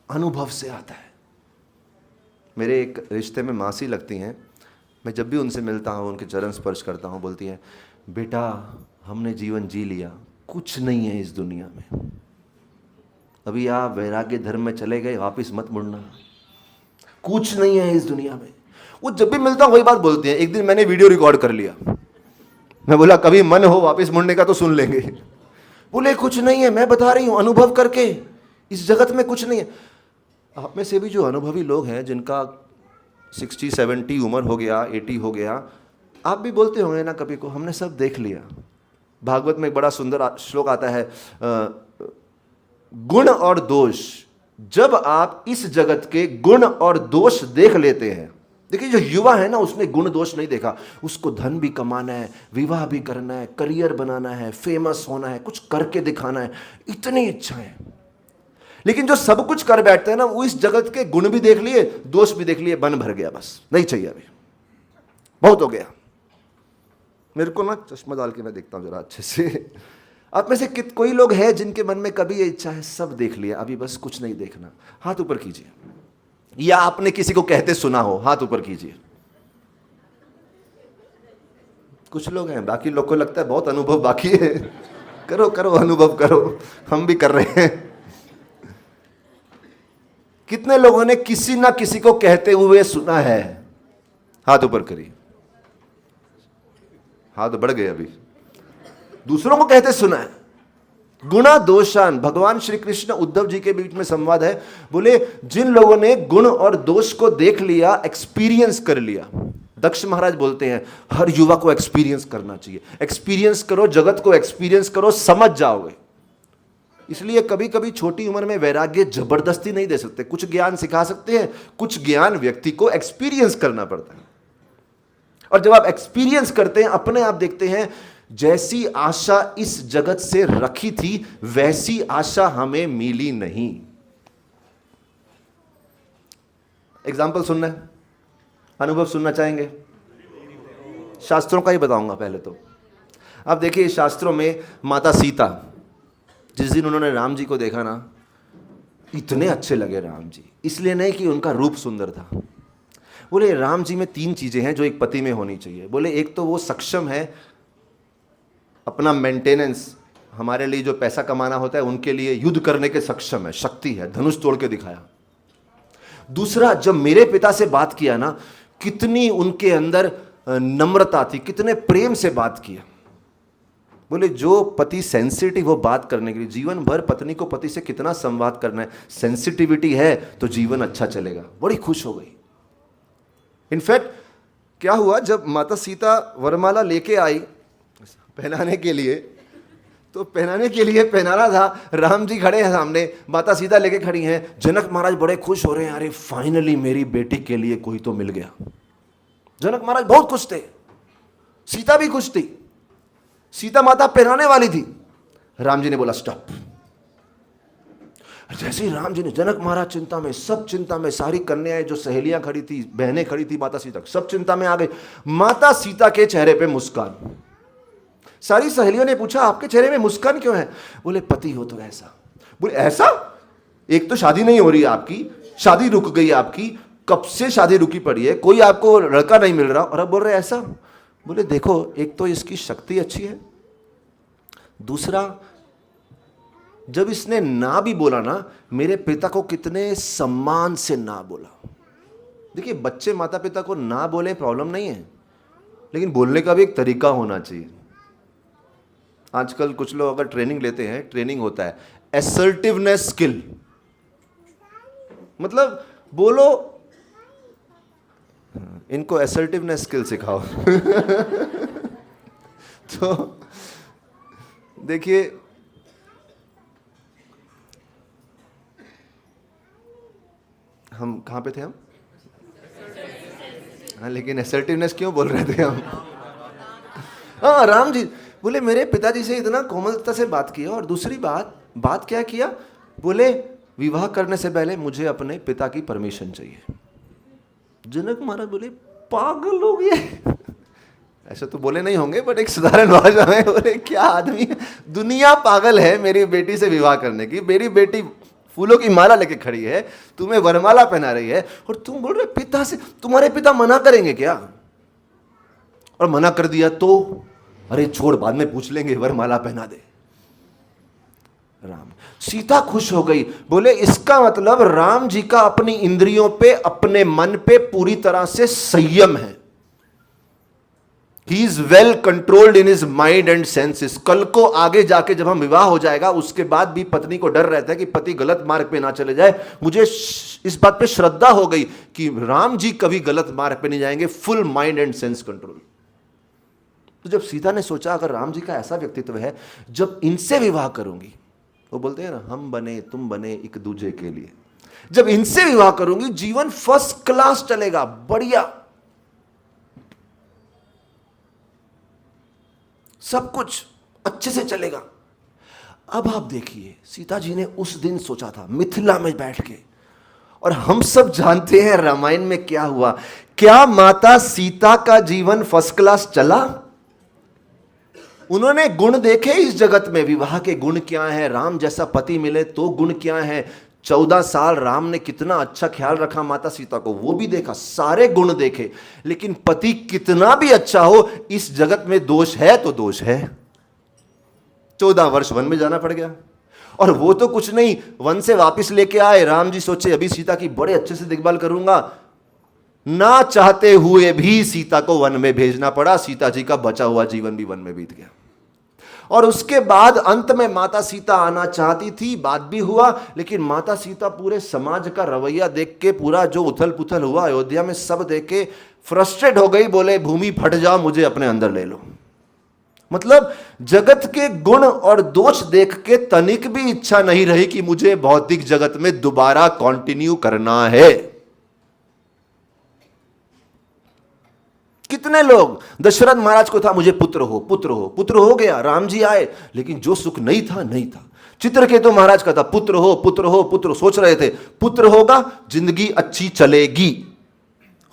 अनुभव से आता है। मेरे एक रिश्ते में मासी लगती हैं, मैं जब भी उनसे मिलता हूँ, उनके चरण स्पर्श करता हूँ, बोलती हैं बेटा हमने जीवन जी लिया, कुछ नहीं है इस दुनिया में, अभी आप वैराग्य धर्म में चले गए, वापस मत मुड़ना, कुछ नहीं है इस दुनिया में। वो जब भी मिलता हूँ वही बात बोलती हैं। एक दिन मैंने वीडियो रिकॉर्ड कर लिया, मैं बोला कभी मन हो वापस मुड़ने का तो सुन लेंगे। बोले कुछ नहीं है, मैं बता रही हूँ अनुभव करके, इस जगत में कुछ नहीं है। आप में से भी जो अनुभवी लोग हैं, जिनका 60-70 उम्र हो गया, 80 हो गया, आप भी बोलते होंगे ना कभी को, हमने सब देख लिया। भागवत में एक बड़ा सुंदर श्लोक आता है, गुण और दोष, जब आप इस जगत के गुण और दोष देख लेते हैं। देखिए जो युवा है ना, उसने गुण दोष नहीं देखा, उसको धन भी कमाना है, विवाह भी करना है, करियर बनाना है, फेमस होना है, कुछ करके दिखाना है, इतनी इच्छा है। लेकिन जो सब कुछ कर बैठते हैं ना, वो इस जगत के गुण भी देख लिए, दोष भी देख लिए, बन भर गया, बस नहीं चाहिए, अभी बहुत हो गया। मेरे को ना चश्मा डाल के मैं देखता हूं जरा अच्छे से। आप में से कोई लोग हैं जिनके मन में कभी ये इच्छा है, सब देख लिया, अभी बस कुछ नहीं देखना? हाथ ऊपर कीजिए। या आपने किसी को कहते सुना हो, हाथ ऊपर कीजिए। कुछ लोग हैं, बाकी लोग को लगता है बहुत अनुभव बाकी है। करो करो, अनुभव करो, हम भी कर रहे हैं। कितने लोगों ने किसी ना किसी को कहते हुए सुना है? हाथ ऊपर करिए। हाथ बढ़ गए अभी। दूसरों को कहते सुना है। गुणा दोषान, भगवान श्री कृष्ण उद्धव जी के बीच में संवाद है, बोले जिन लोगों ने गुण और दोष को देख लिया, एक्सपीरियंस कर लिया। दक्ष महाराज बोलते हैं हर युवा को एक्सपीरियंस करना चाहिए। एक्सपीरियंस करो, जगत को एक्सपीरियंस करो, समझ जाओगे। इसलिए कभी कभी छोटी उम्र में वैराग्य जबरदस्ती नहीं दे सकते। कुछ ज्ञान सिखा सकते हैं, कुछ ज्ञान व्यक्ति को एक्सपीरियंस करना पड़ता है। और जब आप एक्सपीरियंस करते हैं, अपने आप देखते हैं जैसी आशा इस जगत से रखी थी, वैसी आशा हमें मिली नहीं। एग्जाम्पल सुनना है? अनुभव सुनना चाहेंगे? शास्त्रों का ही बताऊंगा पहले तो। अब देखिए, शास्त्रों में माता सीता, जिस दिन उन्होंने राम जी को देखा ना, इतने अच्छे लगे राम जी। इसलिए नहीं कि उनका रूप सुंदर था। बोले राम जी में 3 चीजें हैं जो एक पति में होनी चाहिए। बोले एक तो वो सक्षम है, अपना मेंटेनेंस, हमारे लिए जो पैसा कमाना होता है उनके लिए युद्ध करने के सक्षम है, शक्ति है, धनुष तोड़ के दिखाया। दूसरा, जब मेरे पिता से बात किया ना, कितनी उनके अंदर नम्रता थी, कितने प्रेम से बात किया। बोले जो पति सेंसिटिव हो बात करने के लिए, जीवन भर पत्नी को पति से कितना संवाद करना है, सेंसिटिविटी है तो जीवन अच्छा चलेगा। बड़ी खुश हो गई। इनफैक्ट क्या हुआ, जब माता सीता वरमाला लेके आई पहनाने के लिए, तो पहनाने के लिए पहनाना था, राम जी खड़े हैं सामने, माता सीता लेके खड़ी हैं। जनक महाराज बड़े खुश हो रहे हैं, अरे फाइनली मेरी बेटी के लिए कोई तो मिल गया। जनक महाराज बहुत खुश थे, सीता भी खुश थी। सीता माता पहनाने वाली थी, राम जी ने बोला स्टॉप। जैसे ही राम जी ने, जनक महाराज चिंता में, सब चिंता में, सारी कन्याएं जो सहेलियां खड़ी थी, बहनें खड़ी थी माता सीता, सब चिंता में आ गई। माता सीता के चेहरे पे मुस्कान। सारी सहेलियों ने पूछा आपके चेहरे में मुस्कान क्यों है? बोले पति हो तो ऐसा। बोले ऐसा? एक तो शादी नहीं हो रही आपकी, शादी रुक गई आपकी, कब से शादी रुकी पड़ी है, कोई आपको लड़का नहीं मिल रहा, और अब बोल रहे ऐसा। बोले देखो, एक तो इसकी शक्ति अच्छी है, दूसरा जब इसने ना भी बोला ना, मेरे पिता को कितने सम्मान से ना बोला। देखिए, बच्चे माता पिता को ना बोले प्रॉब्लम नहीं है, लेकिन बोलने का भी एक तरीका होना चाहिए। आजकल कुछ लोग अगर ट्रेनिंग लेते हैं, ट्रेनिंग होता है असर्टिवनेस स्किल, मतलब बोलो, इनको असर्टिवनेस स्किल सिखाओ। तो देखिए, हम कहाँ पे थे हम? हाँ, लेकिन असर्टिवनेस क्यों बोल रहे थे हम? हाँ, राम जी बोले मेरे पिताजी से इतना कोमलता से बात किया, और दूसरी बात क्या किया? बोले विवाह करने से पहले मुझे अपने पिता की परमिशन चाहिए। जनक महाराज बोले पागल हो गए। ऐसे तो बोले नहीं होंगे, बट एक साधारण भाषा में बोले क्या आदमी है, दुनिया पागल है मेरी बेटी से विवाह करने की। मेरी बेटी फूलों की माला लेके खड़ी है, तुम्हें वरमाला पहना रही है, और तुम बोल रहे पिता से, तुम्हारे पिता मना करेंगे क्या? और मना कर दिया तो अरे छोड़, बाद में पूछ लेंगे, वरमाला पहना दे। राम, सीता खुश हो गई। बोले इसका मतलब राम जी का अपनी इंद्रियों पे, अपने मन पे पूरी तरह से संयम है। He is well controlled in his mind and senses. कल को आगे जाके जब हम विवाह हो जाएगा, उसके बाद भी पत्नी को डर रहता है कि पति गलत मार्ग पे ना चले जाए। मुझे इस बात पे श्रद्धा हो गई कि राम जी कभी गलत मार्ग पे नहीं जाएंगे। Full mind and sense control. तो जब सीता ने सोचा अगर राम जी का ऐसा व्यक्तित्व है, जब इनसे विवाह करूंगी, वो बोलते हैं ना हम बने तुम बने एक दूजे के लिए, जब इनसे विवाह करूंगी जीवन फर्स्ट क्लास चलेगा, बढ़िया, सब कुछ अच्छे से चलेगा। अब आप देखिए, सीता जी ने उस दिन सोचा था मिथिला में बैठ के, और हम सब जानते हैं रामायण में क्या हुआ। क्या माता सीता का जीवन फर्स्ट क्लास चला? उन्होंने गुण देखे इस जगत में, विवाह के गुण क्या है, राम जैसा पति मिले तो गुण क्या है, 14 साल राम ने कितना अच्छा ख्याल रखा माता सीता को, वो भी देखा, सारे गुण देखे। लेकिन पति कितना भी अच्छा हो, इस जगत में दोष है तो दोष है। 14 वर्ष वन में जाना पड़ गया, और वो तो कुछ नहीं, वन से वापस लेके आए। राम जी सोचे अभी सीता की बड़े अच्छे से देखभाल करूंगा, ना चाहते हुए भी सीता को वन में भेजना पड़ा। सीता जी का बचा हुआ जीवन भी वन में बीत गया। और उसके बाद अंत में माता सीता आना चाहती थी, बात भी हुआ, लेकिन माता सीता पूरे समाज का रवैया देख के, पूरा जो उथल पुथल हुआ अयोध्या में सब देख के फ्रस्ट्रेट हो गई, बोले भूमि फट जाओ, मुझे अपने अंदर ले लो। मतलब जगत के गुण और दोष देख के तनिक भी इच्छा नहीं रही कि मुझे भौतिक जगत में दोबारा कंटिन्यू करना है। कितने लोग, दशरथ महाराज को था मुझे पुत्र हो, पुत्र हो, पुत्र हो गया, राम जी आए, लेकिन जो सुख नहीं था नहीं था। चित्रकेतु महाराज का था पुत्र हो, पुत्र हो, पुत्र, सोच रहे थे पुत्र होगा जिंदगी अच्छी चलेगी,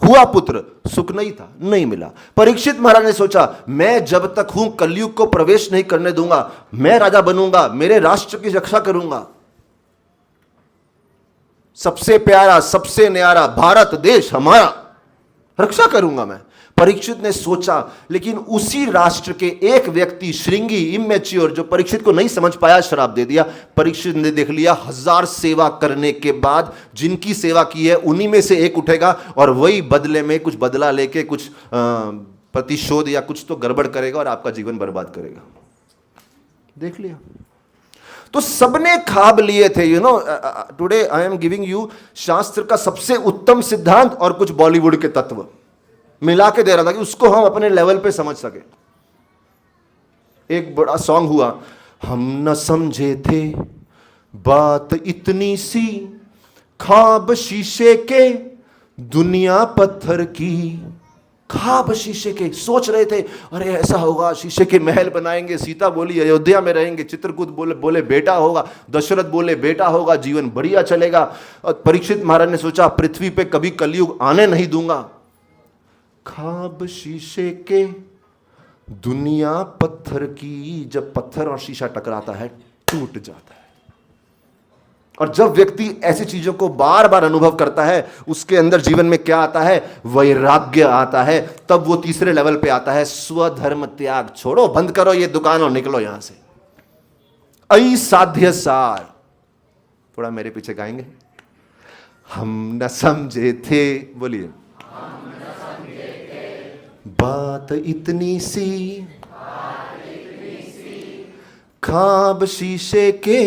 हुआ पुत्र, सुख नहीं था, नहीं मिला। परीक्षित महाराज ने सोचा मैं जब तक हूं कलयुग को प्रवेश नहीं करने दूंगा, मैं राजा बनूंगा, मेरे राष्ट्र की रक्षा करूंगा, सबसे प्यारा सबसे न्यारा भारत देश हमारा, रक्षा करूंगा मैं। परीक्षित ने सोचा, लेकिन उसी राष्ट्र के एक व्यक्ति श्रृंगी इमेच्योर, जो परीक्षित को नहीं समझ पाया, श्राप दे दिया। परीक्षित ने देख लिया 1000 सेवा करने के बाद जिनकी सेवा की है उन्हीं में से एक उठेगा, और वही बदले में कुछ बदला लेके कुछ प्रतिशोध या कुछ तो गड़बड़ करेगा और आपका जीवन बर्बाद करेगा। देख लिया। तो सबने खाब लिए थे। Today I am giving you शास्त्र का सबसे उत्तम सिद्धांत और कुछ बॉलीवुड के तत्व मिला के दे रहा था कि उसको हम अपने लेवल पे समझ सके। एक बड़ा सॉन्ग हुआ, हम न समझे थे बात इतनी सी, ख्वाब शीशे के दुनिया पत्थर की। ख्वाब शीशे के, सोच रहे थे अरे ऐसा होगा, शीशे के महल बनाएंगे, सीता बोली अयोध्या में रहेंगे, चित्रकूट बोले बेटा होगा, दशरथ बोले बेटा होगा, जीवन बढ़िया चलेगा। और परीक्षित महाराज ने सोचा पृथ्वी पे कभी कलयुग आने नहीं दूंगा। ख्वाब शीशे के दुनिया पत्थर की, जब पत्थर और शीशा टकराता है टूट जाता है। और जब व्यक्ति ऐसी चीजों को बार बार अनुभव करता है, उसके अंदर जीवन में क्या आता है, वैराग्य आता है। तब वो तीसरे लेवल पे आता है, स्वधर्म त्याग। छोड़ो, बंद करो ये दुकान और निकलो यहां से। ऐ साध्य सार, थोड़ा मेरे पीछे गाएंगे। हम न समझे थे, बोलिए, बात इतनी सी, ख्वाब शीशे के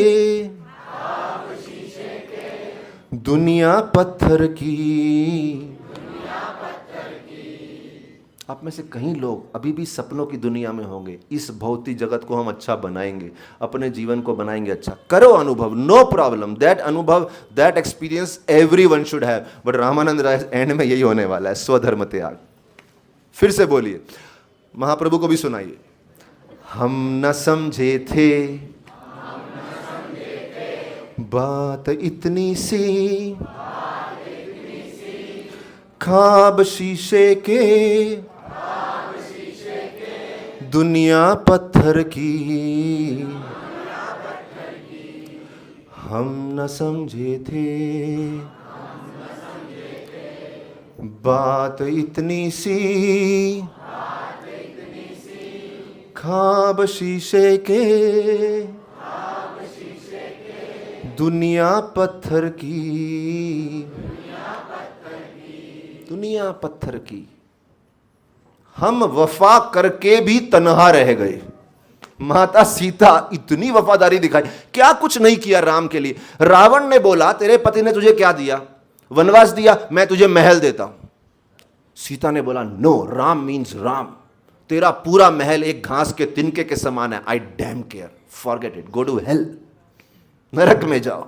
दुनिया पत्थर की। आप में से कई लोग अभी भी सपनों की दुनिया में होंगे। इस भौतिक जगत को हम अच्छा बनाएंगे, अपने जीवन को बनाएंगे अच्छा। करो अनुभव, नो प्रॉब्लम, दैट अनुभव, that experience everyone should have. But Ramanand Rai end में यही होने वाला है, स्वधर्म त्याग। फिर से बोलिए, महाप्रभु को भी सुनाइए। हम न समझे थे बात इतनी सी, ख्वाब शीशे के दुनिया पत्थर की। हम न समझे थे बात इतनी सी, ख्वाब शीशे के दुनिया पत्थर की। दुनिया पत्थर की। हम वफा करके भी तन्हा रह गए। माता सीता इतनी वफादारी दिखाई, क्या कुछ नहीं किया राम के लिए। रावण ने बोला तेरे पति ने तुझे क्या दिया, वनवास दिया, मैं तुझे महल देता हूं। सीता ने बोला नो, राम मीन्स राम, तेरा पूरा महल एक घास के तिनके के समान है। I damn care, forget it, go to hell, नरक में जाओ।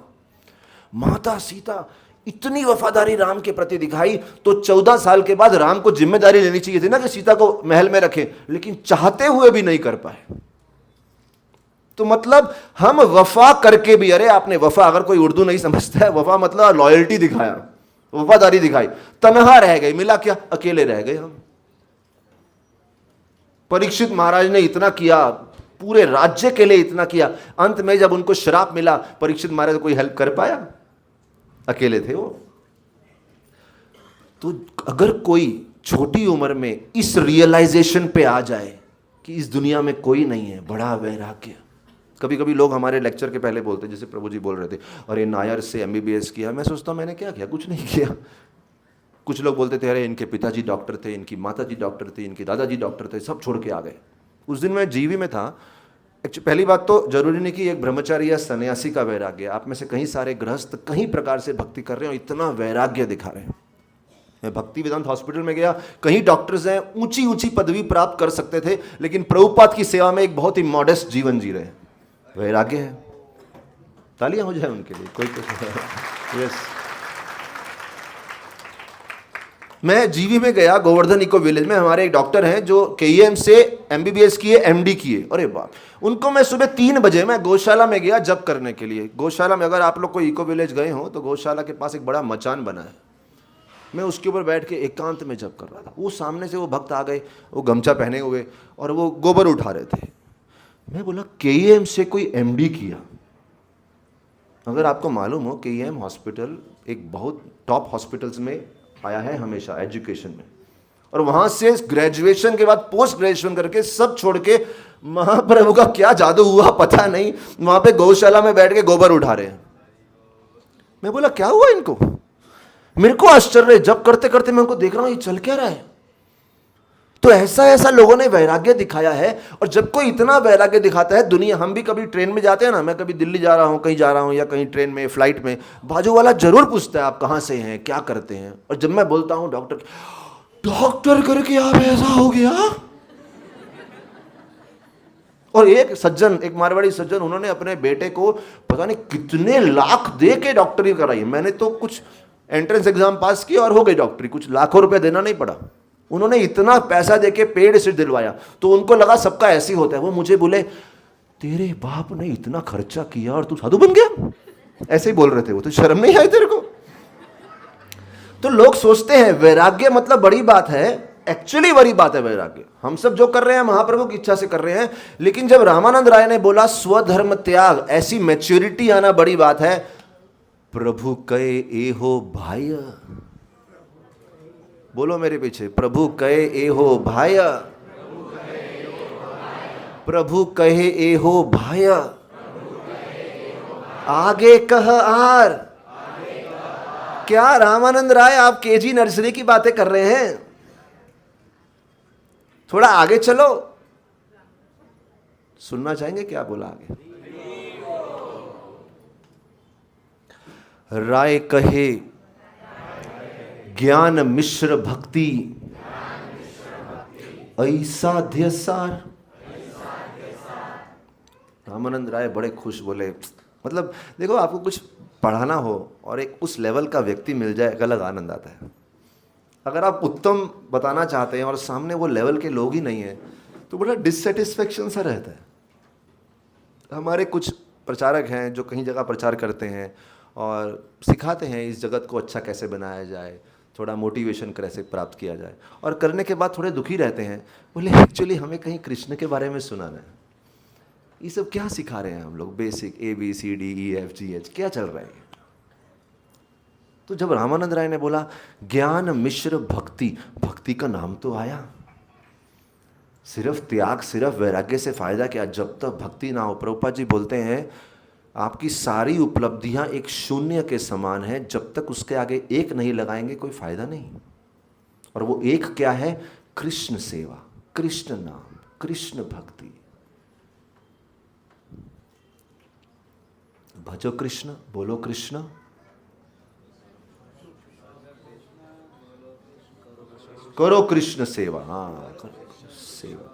माता सीता इतनी वफादारी राम के प्रति दिखाई, तो 14 साल के बाद राम को जिम्मेदारी लेनी चाहिए थी ना कि सीता को महल में रखें, लेकिन चाहते हुए भी नहीं कर पाए। तो मतलब हम वफा करके भी, अरे आपने वफा, अगर कोई उर्दू नहीं समझता है, वफा मतलब लॉयल्टी दिखाया, वफादारी दिखाई, तनहा रह गए, मिला क्या, अकेले रह गए हम। परीक्षित महाराज ने इतना किया, पूरे राज्य के लिए इतना किया, अंत में जब उनको श्राप मिला, परीक्षित महाराज कोई हेल्प कर पाया, अकेले थे वो। तो अगर कोई छोटी उम्र में इस रियलाइजेशन पे आ जाए कि इस दुनिया में कोई नहीं है, बड़ा वैराग्य। कभी कभी लोग हमारे लेक्चर के पहले बोलते, जैसे प्रभु जी बोल रहे थे, अरे नायर से MBBS किया। मैं सोचता हूँ मैंने क्या किया, कुछ नहीं किया। कुछ लोग बोलते थे, अरे इनके पिताजी डॉक्टर थे, इनकी माताजी डॉक्टर थे, इनके दादाजी डॉक्टर थे, सब छोड़ के आ गए। उस दिन मैं जीवी में था। पहली बात तो जरूरी नहीं कि एक ब्रह्मचारी या सन्यासी का वैराग्य, आप में से कहीं सारे गृहस्थ कहीं प्रकार से भक्ति कर रहे हैं और इतना वैराग्य दिखा रहे हैं। मैं भक्ति वेदांत हॉस्पिटल में गया, कहीं डॉक्टर्स हैं, ऊंची ऊंची पदवी प्राप्त कर सकते थे, लेकिन प्रभुपाद की सेवा में एक बहुत ही मॉडेस्ट जीवन जी रहे हैं। वैराग्य है। तालियां हो जाए उनके लिए, कोई कुछ। यस, मैं जीवी में गया, गोवर्धन इको विलेज में। हमारे एक डॉक्टर हैं जो KEM से MBBS किए, MD किए। अरे बाप, उनको मैं सुबह 3 बजे मैं गौशाला में गया जप करने के लिए। गौशाला में, अगर आप लोग कोई इको विलेज गए हो तो गौशाला के पास एक बड़ा मचान बना है। मैं उसके ऊपर बैठ के एकांत में जप कर रहा था। वो सामने से वो भक्त आ गए, वो गमछा पहने हुए और वो गोबर उठा रहे थे। मैं बोला KEM से कोई MD किया। अगर आपको मालूम हो, KEM हॉस्पिटल एक बहुत टॉप हॉस्पिटल्स में आया है हमेशा एजुकेशन में, और वहां से ग्रेजुएशन के बाद पोस्ट ग्रेजुएशन करके सब छोड़ के, महाप्रभु का क्या जादू हुआ पता नहीं, वहां पे गौशाला में बैठ के गोबर उठा रहे हैं। मैं बोला क्या हुआ इनको? मेरे को आश्चर्य, जब करते करते मैं उनको देख रहा हूं, ये चल क्या रहा है। तो ऐसा ऐसा लोगों ने वैराग्य दिखाया है। और जब कोई इतना वैराग्य दिखाता है, दुनिया, हम भी कभी ट्रेन में जाते हैं ना, मैं कभी दिल्ली जा रहा हूं, कहीं जा रहा हूं, या कहीं ट्रेन में, फ्लाइट में, बाजू वाला जरूर पूछता है आप कहां से हैं, क्या करते हैं। और जब मैं बोलता हूं डॉक्टर करके आप ऐसा हो गया। और एक सज्जन, एक मारवाड़ी सज्जन, उन्होंने अपने बेटे को पता नहीं कितने लाख दे के डॉक्टरी कराई। मैंने तो कुछ एंट्रेंस एग्जाम पास किया और हो गई डॉक्टरी, कुछ लाखों रुपए देना नहीं पड़ा। उन्होंने इतना पैसा देके पेड से दिलवाया, तो उनको लगा सबका ऐसे ही होता है। वो मुझे बोले, तेरे बाप ने इतना खर्चा किया और तू साधु बन गया। ऐसे ही बोल रहे थे वो, तो शर्म नहीं आई तेरे को? तो लोग सोचते हैं वैराग्य मतलब बड़ी बात है। एक्चुअली बड़ी बात है वैराग्य। हम सब जो कर रहे हैं महाप्रभु की इच्छा से कर रहे हैं। लेकिन जब रामानंद राय ने बोला स्वधर्म त्याग, ऐसी मैच्योरिटी आना बड़ी बात है। प्रभु कहे ए हो भाई, बोलो मेरे पीछे, प्रभु कहे ए हो भाई, प्रभु कहे ए हो भाई, आगे कह आर। क्या रामानंद राय आप KG नर्सरी की बातें कर रहे हैं? थोड़ा आगे चलो। सुनना चाहेंगे क्या बोला आगे? राय कहे ज्ञान मिश्र भक्ति ऐसा ध्यसार। रामानंद राय बड़े खुश बोले। मतलब देखो, आपको कुछ पढ़ाना हो और एक उस लेवल का व्यक्ति मिल जाए, एक अलग आनंद आता है। अगर आप उत्तम बताना चाहते हैं और सामने वो लेवल के लोग ही नहीं हैं, तो बड़ा डिससेटिस्फेक्शन सा रहता है। हमारे कुछ प्रचारक हैं जो कहीं जगह प्रचार करते हैं और सिखाते हैं इस जगत को अच्छा कैसे बनाया जाए, थोड़ा मोटिवेशन कैसे प्राप्त किया जाए, और करने के बाद थोड़े दुखी रहते हैं। बोले एक्चुअली हमें कहीं कृष्ण के बारे में सुनाना है। ये सब क्या सिखा रहे हैं हम लोग? बेसिक ABCDEFGH क्या चल रहा है? तो जब रामानंद राय ने बोला ज्ञान मिश्र भक्ति, भक्ति का नाम तो आया। सिर्फ त्याग, सिर्फ वैराग्य से फायदा क्या, जब तक भक्ति ना हो। प्रभुपाद जी बोलते हैं आपकी सारी उपलब्धियां एक शून्य के समान है, जब तक उसके आगे एक नहीं लगाएंगे कोई फायदा नहीं। और वो एक क्या है? कृष्ण सेवा, कृष्ण नाम, कृष्ण भक्ति। भजो कृष्ण, बोलो कृष्ण, करो कृष्ण सेवा। हाँ, सेवा,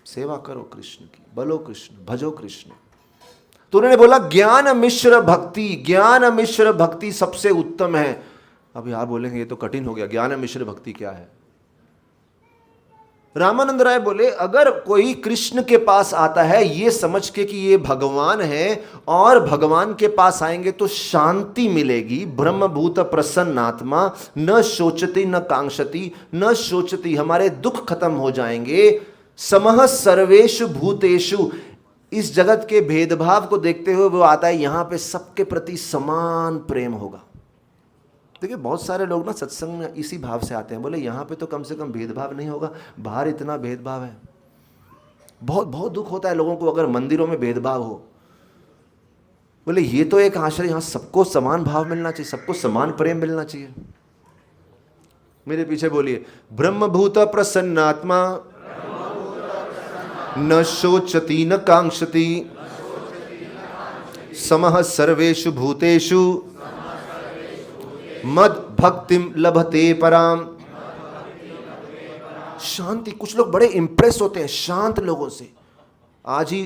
सेवा करो कृष्ण की, बोलो कृष्ण, भजो कृष्ण। तो उन्होंने बोला ज्ञान मिश्र भक्ति, ज्ञान मिश्र भक्ति सबसे उत्तम है। अब यार बोलेंगे ये तो कठिन हो गया, ज्ञान मिश्र भक्ति क्या है? रामानंद राय बोले अगर कोई कृष्ण के पास आता है ये समझ के कि ये भगवान है और भगवान के पास आएंगे तो शांति मिलेगी, ब्रह्मभूत प्रसन्नात्मा, न शोचती न कांक्षती न शोचती, हमारे दुख खत्म हो जाएंगे, समः सर्वेषु भूतेषु, इस जगत के भेदभाव को देखते हुए वो आता है, यहां पे सबके प्रति समान प्रेम होगा। देखिए बहुत सारे लोग ना सत्संग में इसी भाव से आते हैं, बोले यहाँ पे तो कम से कम भेदभाव नहीं होगा, बाहर इतना भेदभाव है। बहुत बहुत दुख होता है लोगों को अगर मंदिरों में भेदभाव हो। बोले ये तो एक आश्रय, यहाँ सबको समान भाव मिलना चाहिए, सबको समान प्रेम मिलना चाहिए। मेरे पीछे बोलिए, ब्रह्मभूत प्रसन्नात्मा न शोचती न कांक्षती समः सर्वेषु भूतेषु मद भक्तिम लभते पराम। शांति, कुछ लोग बड़े इंप्रेस होते हैं शांत लोगों से। आज ही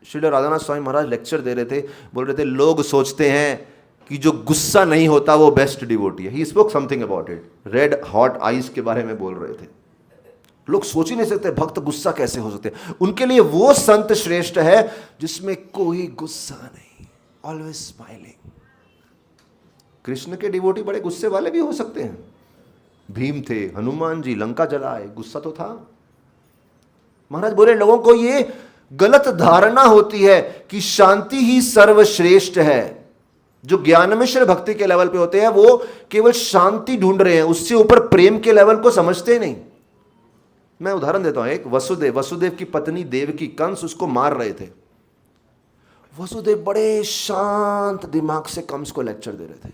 श्री राधानाथ स्वामी महाराज लेक्चर दे रहे थे, बोल रहे थे लोग सोचते हैं कि जो गुस्सा नहीं होता वो बेस्ट डिवोटी है। He spoke something about it, red hot eyes के बारे में बोल रहे थे। लोग सोच ही नहीं सकते भक्त गुस्सा कैसे हो सकते। उनके लिए वो संत श्रेष्ठ है जिसमें कोई गुस्सा नहीं, ऑलवेज स्माइलिंग। कृष्ण के डिवोटी बड़े गुस्से वाले भी हो सकते हैं, भीम थे, हनुमान जी लंका जलाए, गुस्सा तो था। महाराज बोले लोगों को ये गलत धारणा होती है कि शांति ही सर्वश्रेष्ठ है। जो ज्ञान मिश्र भक्ति के लेवल पे होते हैं वो केवल शांति ढूंढ रहे हैं, उससे ऊपर प्रेम के लेवल को समझते नहीं। मैं उदाहरण देता हूं, एक वसुदेव की पत्नी देवकी, कंस उसको मार रहे थे, वसुदेव बड़े शांत दिमाग से कंस को लेक्चर दे रहे थे।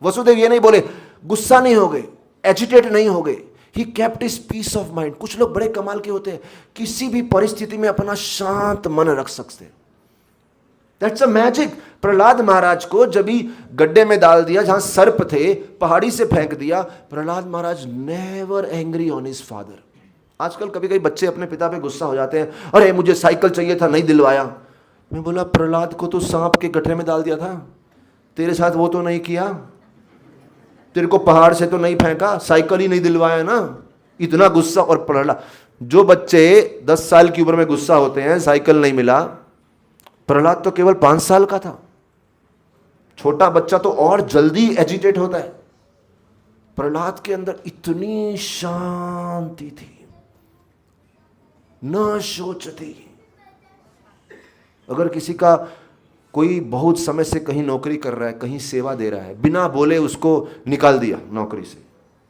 वसुदेव ये नहीं बोले, गुस्सा नहीं हो गए, एजिटेट नहीं हो गए, he kept his peace of mind. कुछ लोग बड़े कमाल के होते हैं, किसी भी परिस्थिति में अपना शांत मन रख सकते हैं। That's a magic. Prahlad Maharaj को जब भी गड्ढे में डाल दिया जहां सर्प थे, पहाड़ी से फेंक दिया, Prahlad Maharaj never angry on his father. आजकल कभी कभी बच्चे अपने पिता पे गुस्सा हो जाते हैं, अरे मुझे साइकिल चाहिए था नहीं दिलवाया। मैं बोला प्रहलाद को तो सांप के गड्ढे में डाल दिया था, तेरे साथ वो तो नहीं किया, तेरे को पहाड़ से तो नहीं फेंका, साइकिल ही नहीं दिलवाया ना, इतना गुस्सा। और प्रहलाद, जो बच्चे 10 साल की उम्र में गुस्सा होते हैं, साइकिल नहीं मिला, प्रहलाद तो केवल 5 साल का था। छोटा बच्चा तो और जल्दी एजिटेट होता है, प्रहलाद के अंदर इतनी शांति थी, न सोचती। अगर किसी का कोई बहुत समय से कहीं नौकरी कर रहा है, कहीं सेवा दे रहा है, बिना बोले उसको निकाल दिया नौकरी से,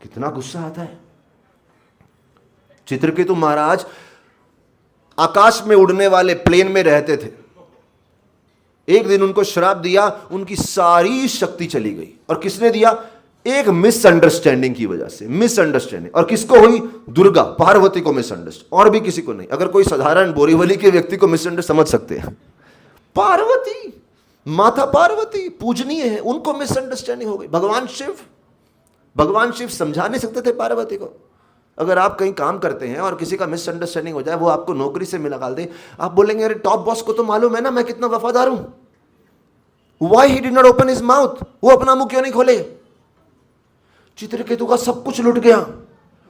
कितना गुस्सा आता है। चित्रकेतु महाराज आकाश में उड़ने वाले प्लेन में रहते थे, एक दिन उनको श्राप दिया, उनकी सारी शक्ति चली गई। और किसने दिया? एक मिसअंडरस्टैंडिंग की वजह से। मिसअंडरस्टैंडिंग, और किसको हुई? दुर्गा पार्वती को मिसअंडरस्टैंड, और भी किसी को नहीं। अगर कोई साधारण बोरीवली के व्यक्ति को मिसअंडरस्टैंड समझ सकते हैं, पार्वती, माता पार्वती पूजनीय है, उनको मिसअंडरस्टैंडिंग हो गई। भगवान शिव समझा नहीं सकते थे पार्वती को। अगर आप कहीं काम करते हैं और किसी का मिसअंडरस्टैंडिंग हो जाए, वो आपको नौकरी से निकाल दे, आप बोलेंगे अरे टॉप बॉस को तो मालूम है ना मैं कितना वफादार हूं, why he did not open his mouth, वो अपना मुंह क्यों नहीं खोले। चित्रकेतु का सब कुछ लुट गया,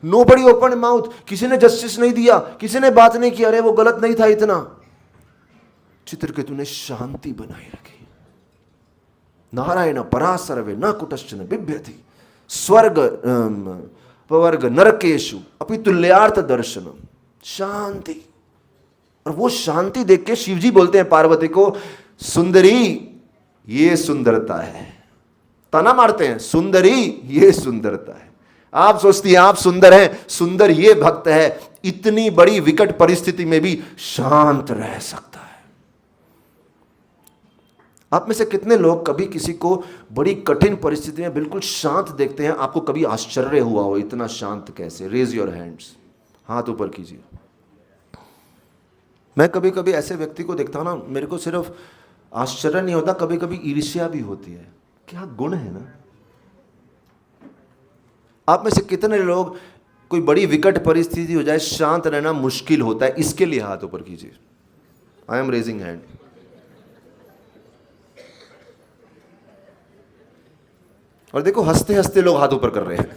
नोबडी ओपन माउथ, किसी ने जस्टिस नहीं दिया, किसी ने बात नहीं की, अरे वो गलत नहीं था इतना। चित्रकेतु ने शांति बनाए रखी। नारायण परासर्वे न कुतश्चन बिभ्यति स्वर्ग पवर्ग नरकेशु अपि तुल्यार्थ दर्शनम। शांति। और वो शांति देख के शिवजी बोलते हैं पार्वती को, सुंदरी ये सुंदरता है। ताना मारते हैं, सुंदरी ये सुंदरता है। आप सोचती हैं आप सुंदर हैं, सुंदर ये भक्त है, इतनी बड़ी विकट परिस्थिति में भी शांत रह सकता है। आप में से कितने लोग कभी किसी को बड़ी कठिन परिस्थिति में बिल्कुल शांत देखते हैं? आपको कभी आश्चर्य हुआ हो इतना शांत कैसे? रेज योर हैंड्स, हाथ ऊपर कीजिए। मैं कभी कभी ऐसे व्यक्ति को देखता हूं ना, मेरे को सिर्फ आश्चर्य नहीं होता, कभी कभी ईर्ष्या भी होती है। क्या गुण है ना। आप में से कितने लोग कोई बड़ी विकट परिस्थिति हो जाए, शांत रहना मुश्किल होता है? इसके लिए हाथ ऊपर कीजिए। I am raising hand. और देखो हंसते हंसते लोग हाथ ऊपर कर रहे हैं।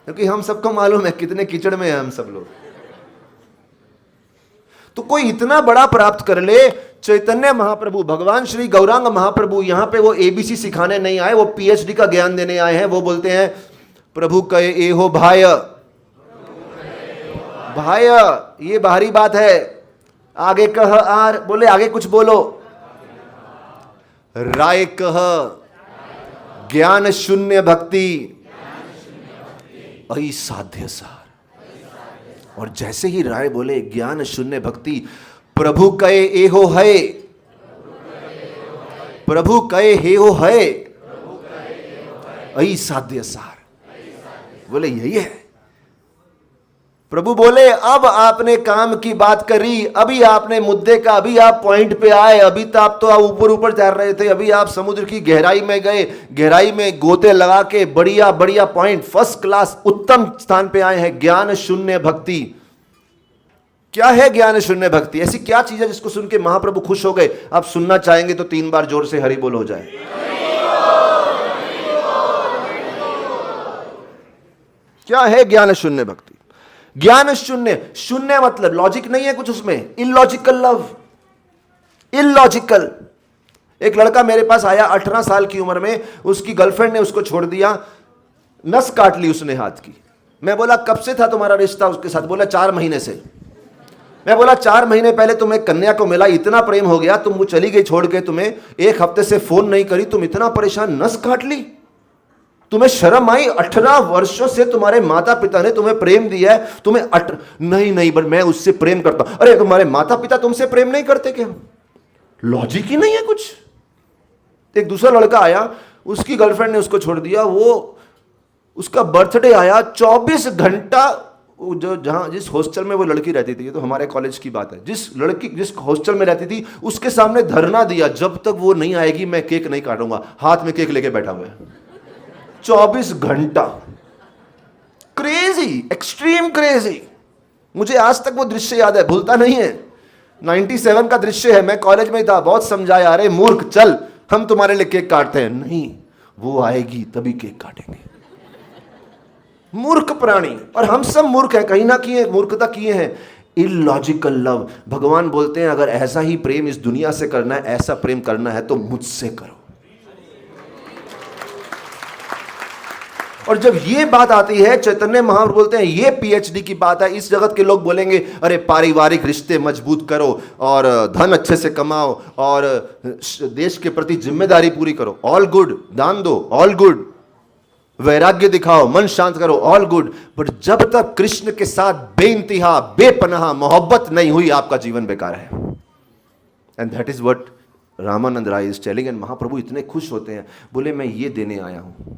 क्योंकि हम सबको मालूम है कितने कीचड़ में हैं हम सब लोग। तो कोई इतना बड़ा प्राप्त कर ले, चैतन्य महाप्रभु, भगवान श्री गौरांग महाप्रभु, यहां पे वो एबीसी सिखाने नहीं आए, वो पीएचडी का ज्ञान देने आए हैं। वो बोलते हैं प्रभु कहे ए हो भाय, भाय ये बाहरी बात है, आगे कह आर, बोले आगे कुछ बोलो, राय कह ज्ञान शून्य भक्ति असाध्य सार। और जैसे ही राय बोले ज्ञान शून्य भक्ति, प्रभु कहे ए हो है, प्रभु कहे हे हो है असाध्य सार। बोले यही है। प्रभु बोले अब आपने काम की बात करी, अभी आपने मुद्दे का, अभी आप पॉइंट पे आए, अभी तो आप ऊपर ऊपर जा रहे थे, अभी आप समुद्र की गहराई में गए, गहराई में गोते लगा के बढ़िया बढ़िया पॉइंट, फर्स्ट क्लास उत्तम स्थान पे आए हैं। ज्ञान शून्य भक्ति क्या है? ज्ञान शून्य भक्ति ऐसी क्या चीज है जिसको सुन के महाप्रभु खुश हो गए? आप सुनना चाहेंगे तो 3 बार जोर से हरि बोल हो जाए। क्या है ज्ञान शून्य भक्ति? ज्ञान शून्य, शून्य मतलब लॉजिक नहीं है कुछ उसमें, इलॉजिकल लव, इलॉजिकल। एक लड़का मेरे पास आया 18 साल की उम्र में, उसकी गर्लफ्रेंड ने उसको छोड़ दिया, नस काट ली उसने हाथ की। मैं बोला कब से था तुम्हारा रिश्ता उसके साथ? बोला 4 महीने से। मैं बोला 4 महीने पहले तुम्हें कन्या को मिला, इतना प्रेम हो गया, तुम वो चली गई छोड़ के, तुम्हें 1 हफ्ते से फोन नहीं करी, तुम इतना परेशान, नस काट ली, तुम्हें शर्म आई? 18 वर्षों से तुम्हारे माता पिता ने तुम्हें प्रेम दिया है, तुम्हें नहीं बट मैं उससे प्रेम करता हूं। अरे तुम्हारे माता पिता तुमसे प्रेम नहीं करते क्या? लॉजिक ही नहीं है कुछ। एक दूसरा लड़का आया, उसकी गर्लफ्रेंड ने उसको छोड़ दिया, वो उसका बर्थडे आया, 24 घंटा जो जहां जिस हॉस्टल में वो लड़की रहती थी, ये तो हमारे कॉलेज की बात है, जिस हॉस्टल में रहती थी उसके सामने धरना दिया, जब तक वो नहीं आएगी मैं केक नहीं काटूंगा। हाथ में केक लेके बैठा हुआ है 24 घंटा। Crazy, extreme crazy. मुझे आज तक वो दृश्य याद है, भूलता नहीं है। 97 का दृश्य है, मैं कॉलेज में ही था, बहुत समझाया, अरे मूर्ख चल हम तुम्हारे लिए केक काटते हैं। नहीं, वो आएगी तभी केक काटेंगे। मूर्ख प्राणी, और हम सब मूर्ख हैं, कहीं ना कहीं मूर्खता किए हैं। Illogical love. भगवान बोलते हैं अगर ऐसा ही प्रेम इस दुनिया से करना है, ऐसा प्रेम करना है तो मुझसे करो। और जब ये बात आती है, चैतन्य महाप्रभु बोलते हैं ये पीएचडी की बात है। इस जगत के लोग बोलेंगे अरे पारिवारिक रिश्ते मजबूत करो और धन अच्छे से कमाओ और देश के प्रति जिम्मेदारी पूरी करो, ऑल गुड। दान दो, ऑल गुड। वैराग्य दिखाओ, मन शांत करो, ऑल गुड। बट जब तक कृष्ण के साथ बेइंतहा बेपनाह मोहब्बत नहीं हुई, आपका जीवन बेकार है। And that is what Ramanand Rai is telling. And Mahaprabhu इतने खुश होते हैं, बोले मैं ये देने आया हूं,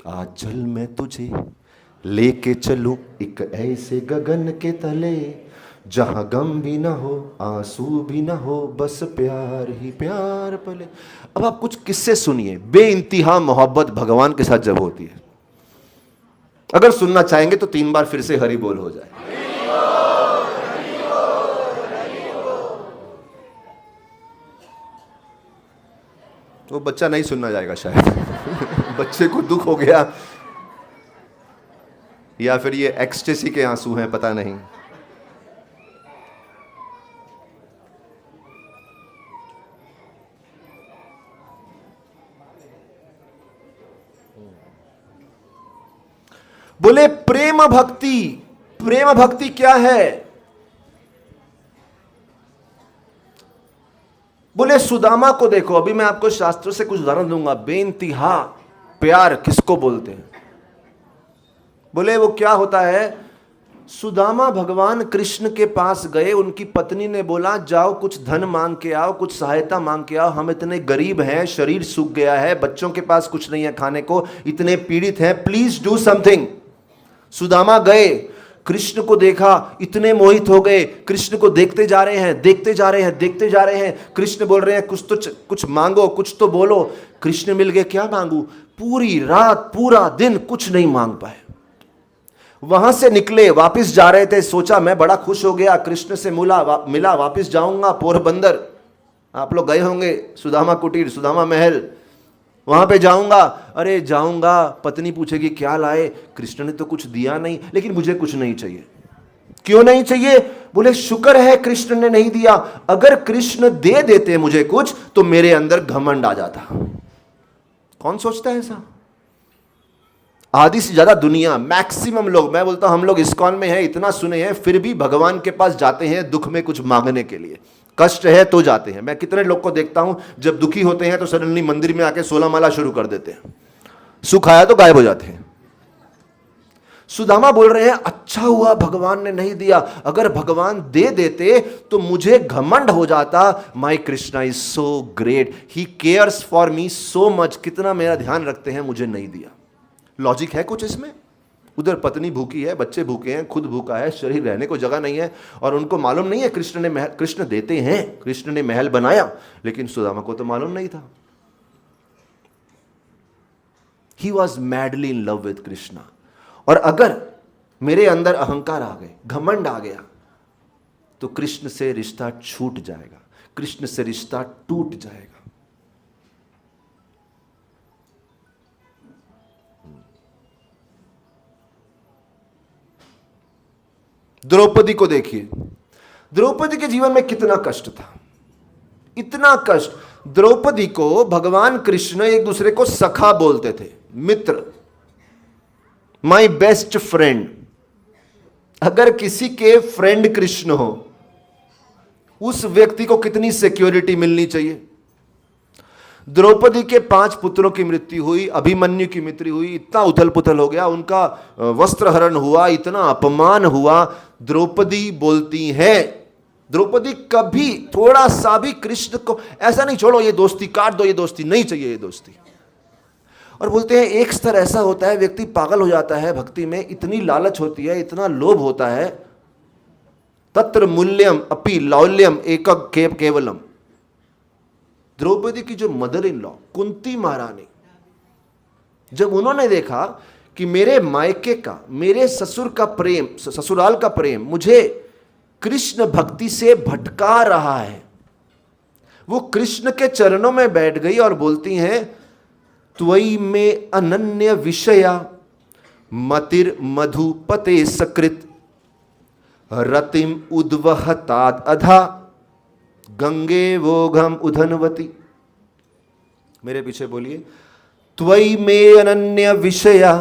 आज चल मैं तुझे लेके चलूं एक ऐसे गगन के तले, जहां गम भी ना हो आंसू भी ना हो, बस प्यार ही प्यार पले। अब आप कुछ किस्से सुनिए, बेइंतहा मोहब्बत भगवान के साथ जब होती है। अगर सुनना चाहेंगे तो 3 बार फिर से हरि बोल हो जाए। वो बच्चा नहीं सुनना जाएगा शायद बच्चे को दुख हो गया, या फिर ये एक्सटेसी के आंसू हैं, पता नहीं। बोले प्रेम भक्ति। प्रेम भक्ति क्या है? बोले सुदामा को देखो, अभी मैं आपको शास्त्रों से कुछ उदाहरण दूंगा। बेइंतहा प्यार किसको बोलते हैं? बोले वो क्या होता है, सुदामा भगवान कृष्ण के पास गए, उनकी पत्नी ने बोला जाओ कुछ धन मांग के आओ, कुछ सहायता मांग के आओ, हम इतने गरीब हैं, शरीर सूख गया है, बच्चों के पास कुछ नहीं है खाने को, इतने पीड़ित हैं, प्लीज डू समथिंग। सुदामा गए, कृष्ण को देखा, इतने मोहित हो गए, कृष्ण को देखते जा रहे हैं, देखते जा रहे हैं, देखते जा रहे हैं। कृष्ण बोल रहे हैं कुछ मांगो, कुछ तो बोलो। कृष्ण मिल गए, क्या मांगू? पूरी रात पूरा दिन कुछ नहीं मांग पाए। वहां से निकले, वापस जा रहे थे, सोचा मैं बड़ा खुश हो गया, कृष्ण से मिला, वापस जाऊंगा पोरबंदर। आप लोग गए होंगे सुदामा कुटीर, सुदामा महल। वहां पे जाऊंगा, अरे जाऊंगा, पत्नी पूछेगी क्या लाए, कृष्ण ने तो कुछ दिया नहीं, लेकिन मुझे कुछ नहीं चाहिए। क्यों नहीं चाहिए? बोले शुक्र है कृष्ण ने नहीं दिया, अगर कृष्ण दे देते मुझे कुछ तो मेरे अंदर घमंड आ जाता। कौन सोचता है ऐसा? आधी से ज्यादा दुनिया, मैक्सिमम लोग, मैं बोलता हूं हम लोग इस्कॉन में हैं, इतना सुने हैं, फिर भी भगवान के पास जाते हैं दुख में कुछ मांगने के लिए। कष्ट है तो जाते हैं। मैं कितने लोग को देखता हूं जब दुखी होते हैं तो सडनली मंदिर में आके 16 माला शुरू कर देते हैं, सुख आया तो गायब हो जाते हैं। सुदामा बोल रहे हैं अच्छा हुआ भगवान ने नहीं दिया, अगर भगवान दे देते तो मुझे घमंड हो जाता। My Krishna is so great, he cares for me so much, कितना मेरा ध्यान रखते हैं, मुझे नहीं दिया। लॉजिक है कुछ इसमें? उधर पत्नी भूखी है, बच्चे भूखे हैं, खुद भूखा है, शरीर रहने को जगह नहीं है, और उनको मालूम नहीं है कृष्ण देते हैं, कृष्ण ने महल बनाया, लेकिन सुदामा को तो मालूम नहीं था। He was madly in love with Krishna. और अगर मेरे अंदर अहंकार आ गए, घमंड आ गया, तो कृष्ण से रिश्ता छूट जाएगा, कृष्ण से रिश्ता टूट जाएगा। द्रौपदी को देखिए, द्रौपदी के जीवन में कितना कष्ट था, इतना कष्ट। द्रौपदी को भगवान कृष्ण एक दूसरे को सखा बोलते थे, मित्र, माई बेस्ट फ्रेंड। अगर किसी के फ्रेंड कृष्ण हो, उस व्यक्ति को कितनी सिक्योरिटी मिलनी चाहिए। द्रौपदी के 5 पुत्रों की मृत्यु हुई, अभिमन्यु की मृत्यु हुई, इतना उथल पुथल हो गया, उनका वस्त्रहरण हुआ, इतना अपमान हुआ। द्रौपदी बोलती है, द्रौपदी कभी थोड़ा सा भी कृष्ण को ऐसा नहीं, छोड़ो ये दोस्ती, काट दो ये दोस्ती, नहीं चाहिए ये दोस्ती। और बोलते हैं एक स्तर ऐसा होता है, व्यक्ति पागल हो जाता है भक्ति में, इतनी लालच होती है, इतना लोभ होता है। तत्र मूल्यम अपि लौल्यम एकक केवलम। द्रौपदी की जो मदर इन लॉ कुंती महारानी, जब उन्होंने देखा कि मेरे मायके का, मेरे ससुर का प्रेम, ससुराल का प्रेम मुझे कृष्ण भक्ति से भटका रहा है, वो कृष्ण के चरणों में बैठ गई और बोलती हैं त्वयि में अनन्य विषया मतिर मधुपते सकृत रतिम उद्वहताद अधा गंगे वोघम उधनवती। मेरे पीछे बोलिए, त्वयि में अनन्य विषया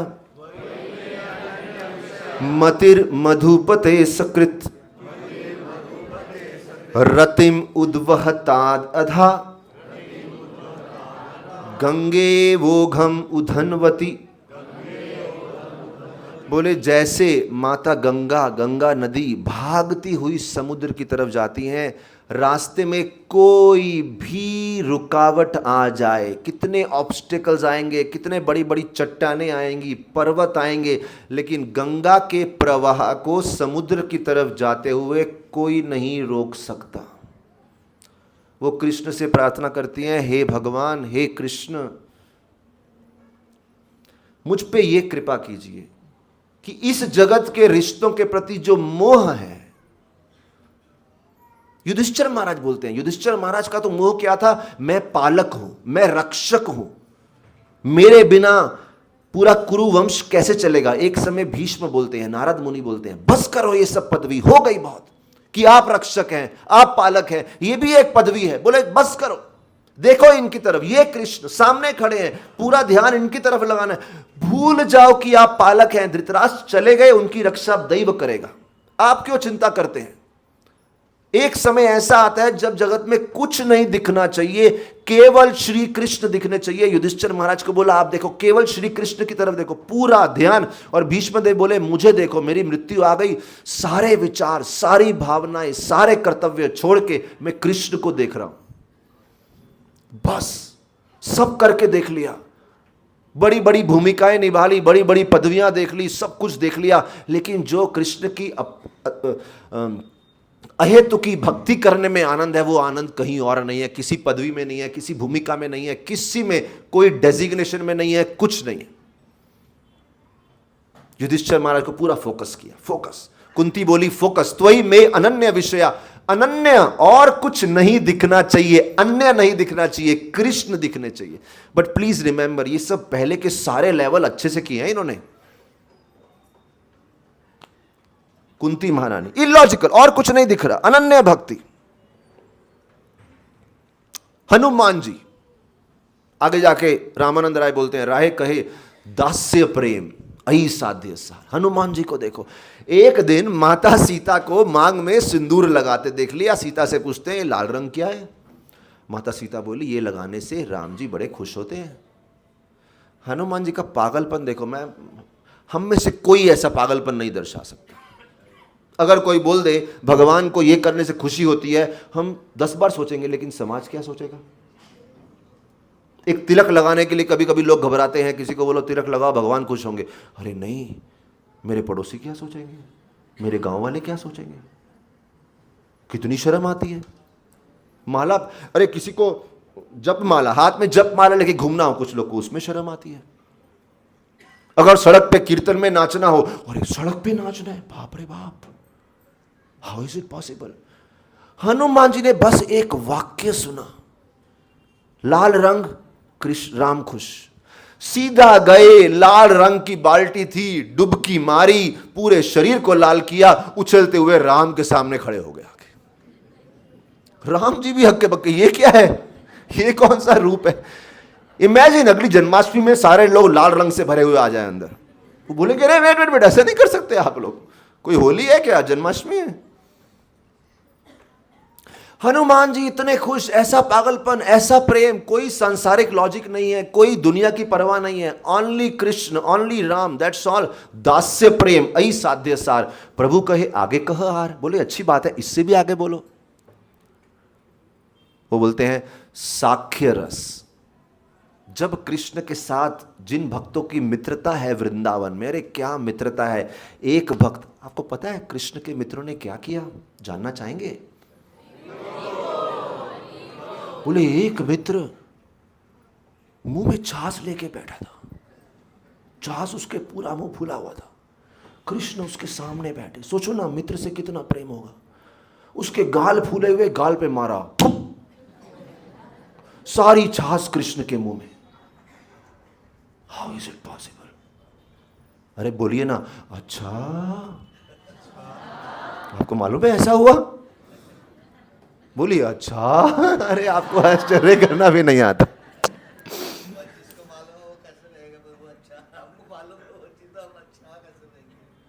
मतिर मधुपते सकृत रतिम उद्वहताद अधा गंगे वोघम उधनवती। बोले जैसे माता गंगा, गंगा नदी भागती हुई समुद्र की तरफ जाती हैं, रास्ते में कोई भी रुकावट आ जाए, कितने ऑब्स्टिकल्स आएंगे, कितने बड़ी बड़ी चट्टानें आएंगी, पर्वत आएंगे, लेकिन गंगा के प्रवाह को समुद्र की तरफ जाते हुए कोई नहीं रोक सकता। वो कृष्ण से प्रार्थना करती हैं, हे भगवान, हे कृष्ण, मुझ पे ये कृपा कीजिए कि इस जगत के रिश्तों के प्रति जो मोह है, युधिष्ठिर महाराज बोलते हैं, युधिष्ठिर महाराज का तो मोह क्या था, मैं पालक हूं, मैं रक्षक हूं, मेरे बिना पूरा कुरु वंश कैसे चलेगा। एक समय भीष्म बोलते हैं, नारद मुनि बोलते हैं, बस करो ये सब पदवी, हो गई बहुत, कि आप रक्षक हैं, आप पालक हैं, ये भी एक पदवी है। बोले बस करो, देखो इनकी तरफ, ये कृष्ण सामने खड़े हैं, पूरा ध्यान इनकी तरफ लगाना है, भूल जाओ कि आप पालक हैं। धृतराष्ट्र चले गए, उनकी रक्षा दैव करेगा, आप क्यों चिंता करते हैं। एक समय ऐसा आता है जब जगत में कुछ नहीं दिखना चाहिए, केवल श्री कृष्ण दिखने चाहिए। युधिष्ठिर महाराज को बोला आप देखो, केवल श्री कृष्ण की तरफ देखो, पूरा ध्यान। और भीष्मदेव बोले मुझे देखो, मेरी मृत्यु आ गई, सारे विचार, सारी भावनाएं, सारे कर्तव्य छोड़ के मैं कृष्ण को देख रहा हूं। बस सब करके देख लिया, बड़ी बड़ी भूमिकाएं निभा ली, बड़ी बड़ी पदवियां देख ली, सब कुछ देख लिया, लेकिन जो कृष्ण की अहेतु की भक्ति करने में आनंद है, वो आनंद कहीं और नहीं है, किसी पदवी में नहीं है, किसी भूमिका में नहीं है, किसी में कोई डेजिग्नेशन में नहीं है, कुछ नहीं है। युधिष्ठिर महाराज को पूरा फोकस किया, फोकस। कुंती बोली फोकस, त्वयि में अनन्य विषया, अनन्य, और कुछ नहीं दिखना चाहिए, अन्य नहीं दिखना चाहिए, कृष्ण दिखने चाहिए। बट प्लीज रिमेंबर, ये सब पहले के सारे लेवल अच्छे से किए हैं इन्होंने। कुंती महारानी, इलॉजिकल, और कुछ नहीं दिख रहा, अनन्य भक्ति। हनुमान जी, आगे जाके रामानंद राय बोलते हैं, राहे कहे दास्य प्रेम अहि साध्य सार। हनुमान जी को देखो, एक दिन माता सीता को मांग में सिंदूर लगाते देख लिया। सीता से पूछते हैं लाल रंग क्या है? माता सीता बोली ये लगाने से राम जी बड़े खुश होते हैं। हनुमान जी का पागलपन देखो, हम में से कोई ऐसा पागलपन नहीं दर्शा सकता। अगर कोई बोल दे भगवान को ये करने से खुशी होती है, हम 10 बार सोचेंगे, लेकिन समाज क्या सोचेगा? एक तिलक लगाने के लिए कभी कभी लोग घबराते हैं, किसी को बोलो तिलक लगाओ भगवान खुश होंगे। अरे नहीं, मेरे पड़ोसी क्या सोचेंगे, मेरे गांव वाले क्या सोचेंगे? कितनी शर्म आती है। माला, अरे किसी को जप माला, हाथ में जप माला लेके घूमना हो, कुछ लोग को उसमें शर्म आती है। अगर सड़क पे कीर्तन में नाचना हो, अरे सड़क पे नाचना है, बाप रे बाप, how is it possible? Hanuman ji ने बस एक वाक्य सुना, लाल रंग कृष्ण राम खुश, सीधा गए, लाल रंग की बाल्टी थी, डुबकी मारी, पूरे शरीर को लाल किया, उछलते हुए राम के सामने खड़े हो गए आगे। राम जी भी हक्के बक्के, ये क्या है, ये कौन सा रूप है? इमेजिन अगली जन्माष्टमी में सारे लोग लाल रंग से भरे हुए आ जाए अंदर, वो बोले कि अरे वेट वेट वेट, ऐसे नहीं कर सकते आप लोग, कोई होली है क्या, जन्माष्टमी है? हनुमान जी इतने खुश, ऐसा पागलपन, ऐसा प्रेम, कोई सांसारिक लॉजिक नहीं है, कोई दुनिया की परवाह नहीं है, only Krishna, only Ram, that's all. दास्य प्रेम अहि साध्य सार। प्रभु कहे आगे कह आर, बोले अच्छी बात है, इससे भी आगे बोलो। वो बोलते हैं साख्य रस। जब कृष्ण के साथ जिन भक्तों की मित्रता है वृंदावन में, अरे क्या मित्रता है। एक भक्त, आपको पता है कृष्ण के मित्रों ने क्या किया, जानना चाहेंगे? बोले एक मित्र मुंह में छाछ लेके बैठा था, छाछ उसके पूरा मुंह फूला हुआ था, कृष्ण उसके सामने बैठे। सोचो ना मित्र से कितना प्रेम होगा। उसके गाल फूले हुए गाल पे मारा, सारी छाछ कृष्ण के मुंह में। How is it possible? अरे बोलिए ना, अच्छा आपको मालूम है ऐसा हुआ? बोलिए अच्छा। अरे आपको आश्चर्य करना भी नहीं आता।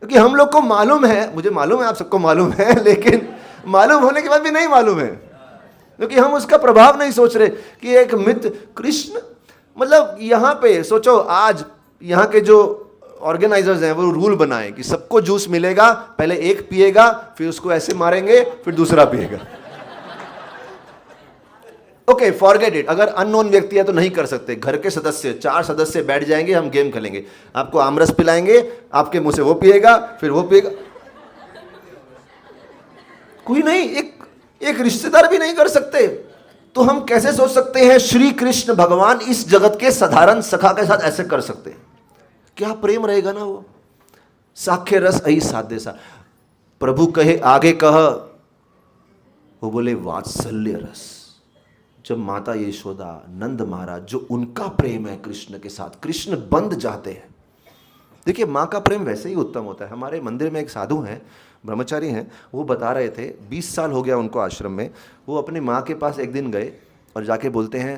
क्योंकि हम लोग को मालूम है, मुझे मालूम है, आप सबको मालूम है, लेकिन मालूम होने के बाद भी नहीं मालूम है, क्योंकि हम उसका प्रभाव नहीं सोच रहे कि एक मित्र कृष्ण, मतलब यहाँ पे सोचो, आज यहाँ के जो ऑर्गेनाइजर्स हैं वो रूल बनाए कि सबको जूस मिलेगा, पहले एक पिएगा, फिर उसको ऐसे मारेंगे, फिर दूसरा पिएगा। ओके फॉरगेट इट, अगर अननोन व्यक्ति है तो नहीं कर सकते। घर के सदस्य, 4 सदस्य बैठ जाएंगे, हम गेम खेलेंगे, आपको आमरस पिलाएंगे, आपके मुंह से वो पिएगा, फिर वो पिएगा। कोई नहीं, एक रिश्तेदार भी नहीं कर सकते। तो हम कैसे सोच सकते हैं श्री कृष्ण भगवान इस जगत के साधारण सखा के साथ ऐसे कर सकते हैं? क्या प्रेम रहेगा ना वो। साख्य रस अहि साध्य सा। प्रभु कहे आगे कह, वो बोले वात्सल्य रस। जब माता यशोदा, नंद महाराज, जो उनका प्रेम है कृष्ण के साथ, कृष्ण बंद जाते हैं। देखिए माँ का प्रेम वैसे ही उत्तम होता है। हमारे मंदिर में एक साधु हैं, ब्रह्मचारी हैं, वो बता रहे थे 20 साल हो गया उनको आश्रम में। वो अपनी माँ के पास एक दिन गए और जाके बोलते हैं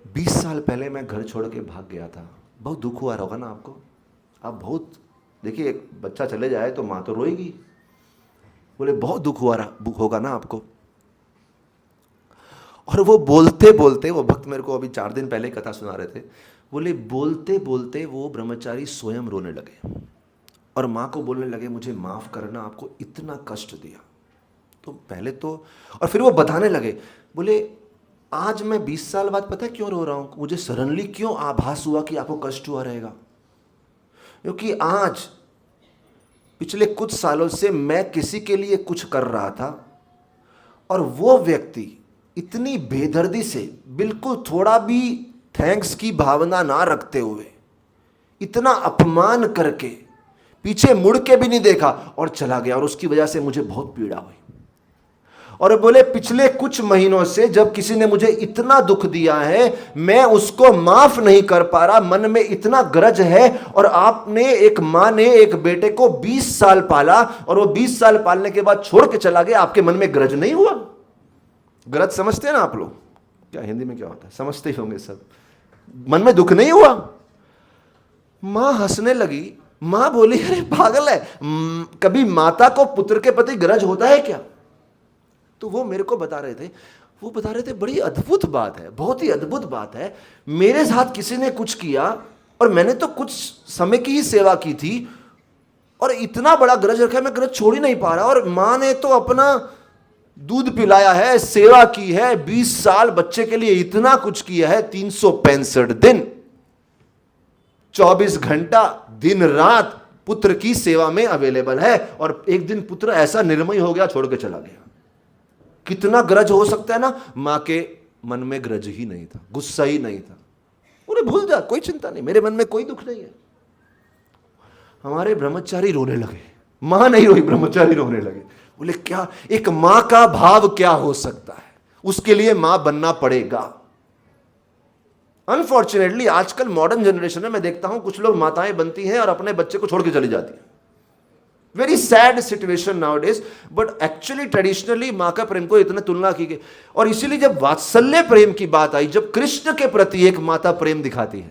20 साल पहले मैं घर छोड़ के भाग गया था। बहुत दुख हुआ होगा ना आपको। आप बहुत, देखिए एक बच्चा चले जाए तो माँ तो रोएगी। बोले बहुत दुख हुआ होगा ना आपको। और वो बोलते बोलते, वो भक्त मेरे को अभी 4 दिन पहले कथा सुना रहे थे, बोले बोलते बोलते वो ब्रह्मचारी स्वयं रोने लगे और माँ को बोलने लगे मुझे माफ़ करना, आपको इतना कष्ट दिया। तो पहले तो, और फिर वो बताने लगे, बोले आज मैं 20 साल बाद पता है क्यों रो रहा हूँ, मुझे सडनली क्यों आभास हुआ कि आपको कष्ट हुआ रहेगा, क्योंकि आज पिछले कुछ सालों से मैं किसी के लिए कुछ कर रहा था और वो व्यक्ति इतनी बेदर्दी से, बिल्कुल थोड़ा भी थैंक्स की भावना ना रखते हुए, इतना अपमान करके, पीछे मुड़ के भी नहीं देखा और चला गया, और उसकी वजह से मुझे बहुत पीड़ा हुई। और बोले पिछले कुछ महीनों से जब किसी ने मुझे इतना दुख दिया है, मैं उसको माफ नहीं कर पा रहा, मन में इतना ग्रज है। और आपने, एक मां ने एक बेटे को 20 साल पाला और वो 20 साल पालने के बाद छोड़ के चला गया, आपके मन में ग्रज नहीं हुआ? ग्रज समझते हैं ना आप लोग? क्या हिंदी में क्या होता है, समझते ही होंगे सब। मन में दुख नहीं हुआ? मां हंसने लगी। मां बोली अरे पागल है, कभी माता को पुत्र के प्रति ग्रज होता है क्या? तो वो मेरे को बता रहे थे बड़ी अद्भुत बात है, बहुत ही अद्भुत बात है। मेरे साथ किसी ने कुछ किया और मैंने तो कुछ समय की ही सेवा की थी और इतना बड़ा ग्रज रखा है, मैं ग्रज छोड़ ही नहीं पा रहा। और मां ने तो अपना दूध पिलाया है, सेवा की है, 20 साल बच्चे के लिए इतना कुछ किया है, 365 दिन 24 घंटा दिन रात पुत्र की सेवा में अवेलेबल है। और एक दिन पुत्र ऐसा निर्मय हो गया, छोड़ के चला गया। कितना ग्रज हो सकता है ना? मां के मन में ग्रज ही नहीं था, गुस्सा ही नहीं था। उन्हें भूल जा, कोई चिंता नहीं, मेरे मन में कोई दुख नहीं है। हमारे ब्रह्मचारी रोने लगे, मां नहीं रोई, ब्रह्मचारी रोने लगे। बोले क्या, एक मां का भाव क्या हो सकता है? उसके लिए मां बनना पड़ेगा। अनफॉर्चुनेटली आजकल मॉडर्न जनरेशन में मैं देखता हूं कुछ लोग माताएं बनती हैं और अपने बच्चे को छोड़ के चली जाती हैं। Very sad situation now days, but actually traditionally मां का प्रेम को इतना तुलना की गई। और इसीलिए जब वात्सल्य प्रेम की बात आई, जब कृष्ण के प्रति एक माता प्रेम दिखाती है,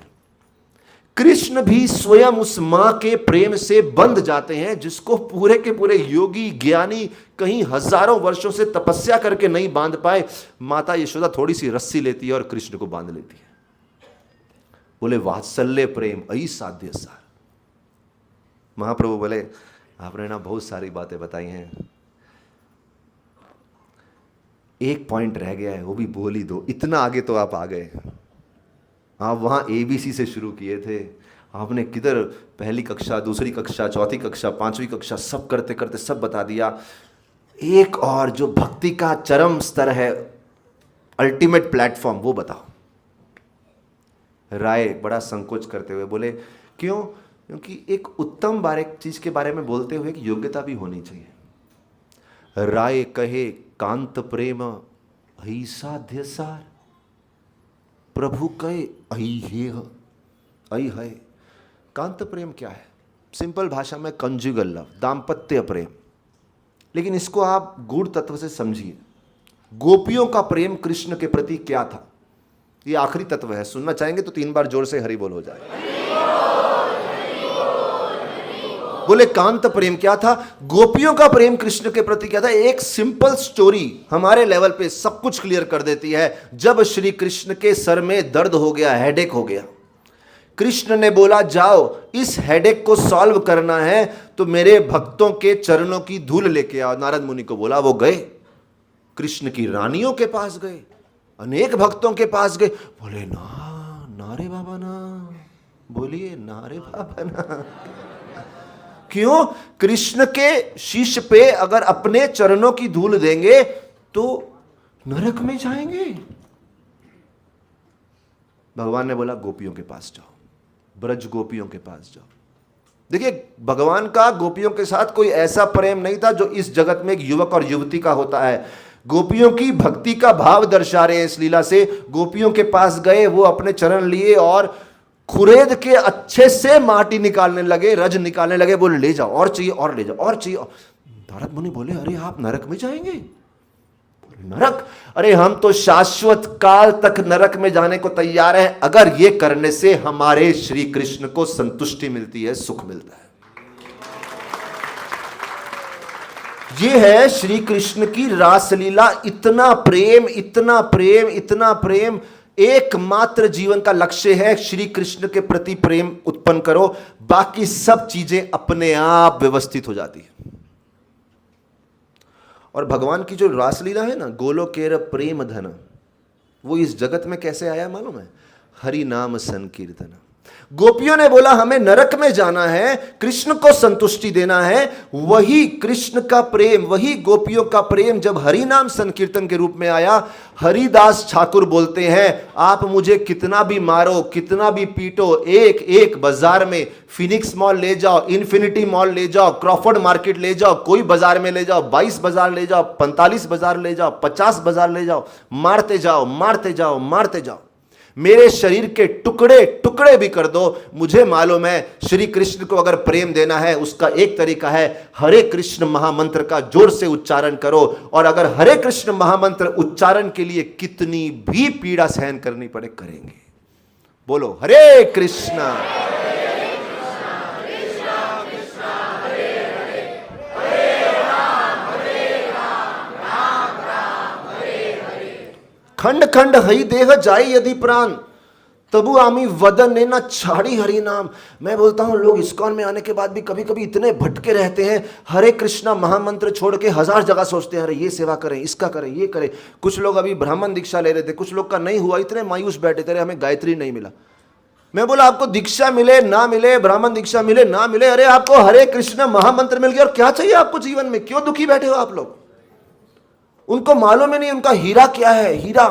कृष्ण भी स्वयं उस मां के प्रेम से बंध जाते हैं, जिसको पूरे के पूरे योगी ज्ञानी कहीं हजारों वर्षों से तपस्या करके नहीं बांध पाए। माता यशोदा थोड़ी सी रस्सी लेती है और कृष्ण को बांध लेती है। बोले वात्सल्य प्रेम अई साध्य सार। महाप्रभु बोले आपने ना बहुत सारी बातें बताई हैं, एक पॉइंट रह गया है, वो भी बोल ही दो। इतना आगे तो आप आ गए, आप वहां ABC से शुरू किए थे, आपने किधर पहली कक्षा, दूसरी कक्षा, चौथी कक्षा, पांचवी कक्षा, सब करते करते सब बता दिया। एक और जो भक्ति का चरम स्तर है, अल्टीमेट प्लेटफॉर्म, वो बताओ। राय बड़ा संकोच करते हुए बोले क्यों? क्योंकि एक उत्तम चीज के बारे में बोलते हुए एक योग्यता भी होनी चाहिए। राय कहे कांत प्रेम अहि साध्य सार, प्रभु कहे अहि है। कांत प्रेम क्या है? सिंपल भाषा में कंजुगल लव, दाम्पत्य प्रेम। लेकिन इसको आप गूढ़ तत्व से समझिए। गोपियों का प्रेम कृष्ण के प्रति क्या था? ये आखिरी तत्व है। सुनना चाहेंगे तो 3 बार जोर से हरि बोल हो जाए। बोले कांत प्रेम क्या था? गोपियों का प्रेम कृष्ण के प्रति क्या था? एक सिंपल स्टोरी हमारे लेवल पे सब कुछ क्लियर कर देती है। जब श्री कृष्ण के सर में दर्द हो गया, हेडेक हो गया, कृष्ण ने बोला जाओ इस हेडेक को सॉल्व करना है तो मेरे भक्तों के चरणों की धूल लेके आओ। नारद मुनि को बोला, वो गए, कृष्ण की रानियों के पास गए, अनेक भक्तों के पास गए। बोले ना रे बाबा ना, बोलिए ना रे बाबा ना। क्यों? कृष्ण के शीश पे अगर अपने चरणों की धूल देंगे तो नरक में जाएंगे। भगवान ने बोला गोपियों के पास जाओ, ब्रज गोपियों के पास जाओ। देखिए, भगवान का गोपियों के साथ कोई ऐसा प्रेम नहीं था जो इस जगत में एक युवक और युवती का होता है। गोपियों की भक्ति का भाव दर्शा रहे हैं इस लीला से। गोपियों के पास गए, वो अपने चरण लिए और खुरेद के अच्छे से माटी निकालने लगे, रज निकालने लगे। बोले ले जाओ, और चाहिए और ले जाओ, और चाहिए। नारद मुनि बोले अरे आप नरक में जाएंगे? बोले नरक? अरे हम तो शाश्वत काल तक नरक में जाने को तैयार हैं, अगर ये करने से हमारे श्री कृष्ण को संतुष्टि मिलती है, सुख मिलता है। ये है श्री कृष्ण की रासलीला। इतना प्रेम, इतना प्रेम, इतना प्रेम। एकमात्र जीवन का लक्ष्य है श्री कृष्ण के प्रति प्रेम उत्पन्न करो, बाकी सब चीजें अपने आप व्यवस्थित हो जाती है। और भगवान की जो रासलीला है ना, गोलोकेर प्रेम धन, वो इस जगत में कैसे आया मालूम है? हरि नाम संकीर्तन। गोपियों ने बोला हमें नरक में जाना है, कृष्ण को संतुष्टि देना है। वही कृष्ण का प्रेम, वही गोपियों का प्रेम जब हरि नाम संकीर्तन के रूप में आया, हरिदास ठाकुर बोलते हैं आप मुझे कितना भी मारो, कितना भी पीटो, एक एक बाजार में, फिनिक्स मॉल ले जाओ, इन्फिनिटी मॉल ले जाओ, क्रॉफर्ड मार्केट ले जाओ, कोई बाजार में ले जाओ, 22 बाजार ले जाओ, 45 बाजार ले जाओ, 50 बाजार ले जाओ, मारते जाओ मारते जाओ मारते जाओ, मेरे शरीर के टुकड़े टुकड़े भी कर दो। मुझे मालूम है श्री कृष्ण को अगर प्रेम देना है उसका एक तरीका है, हरे कृष्ण महामंत्र का जोर से उच्चारण करो। और अगर हरे कृष्ण महामंत्र उच्चारण के लिए कितनी भी पीड़ा सहन करनी पड़े करेंगे। बोलो हरे कृष्णा। खंड खंड हई देह जाए यदि प्राण, तबु आमी वदन ने ना छाड़ी हरि नाम। मैं बोलता हूं लोग इस्कॉन में आने के बाद भी कभी कभी इतने भटके रहते हैं, हरे कृष्णा महामंत्र छोड़ के 1000 जगह सोचते हैं अरे ये सेवा करें, इसका करें, ये करें। कुछ लोग अभी ब्राह्मण दीक्षा ले रहे थे, कुछ लोग का नहीं हुआ, इतने मायूस बैठे थे, हमें गायत्री नहीं मिला। मैं बोला आपको दीक्षा मिले ना मिले, ब्राह्मण दीक्षा मिले ना मिले, अरे आपको हरे कृष्ण महामंत्र मिल गया और क्या चाहिए आपको जीवन में? क्यों दुखी बैठे हो आप लोग? उनको मालूम ही नहीं उनका हीरा क्या है। हीरा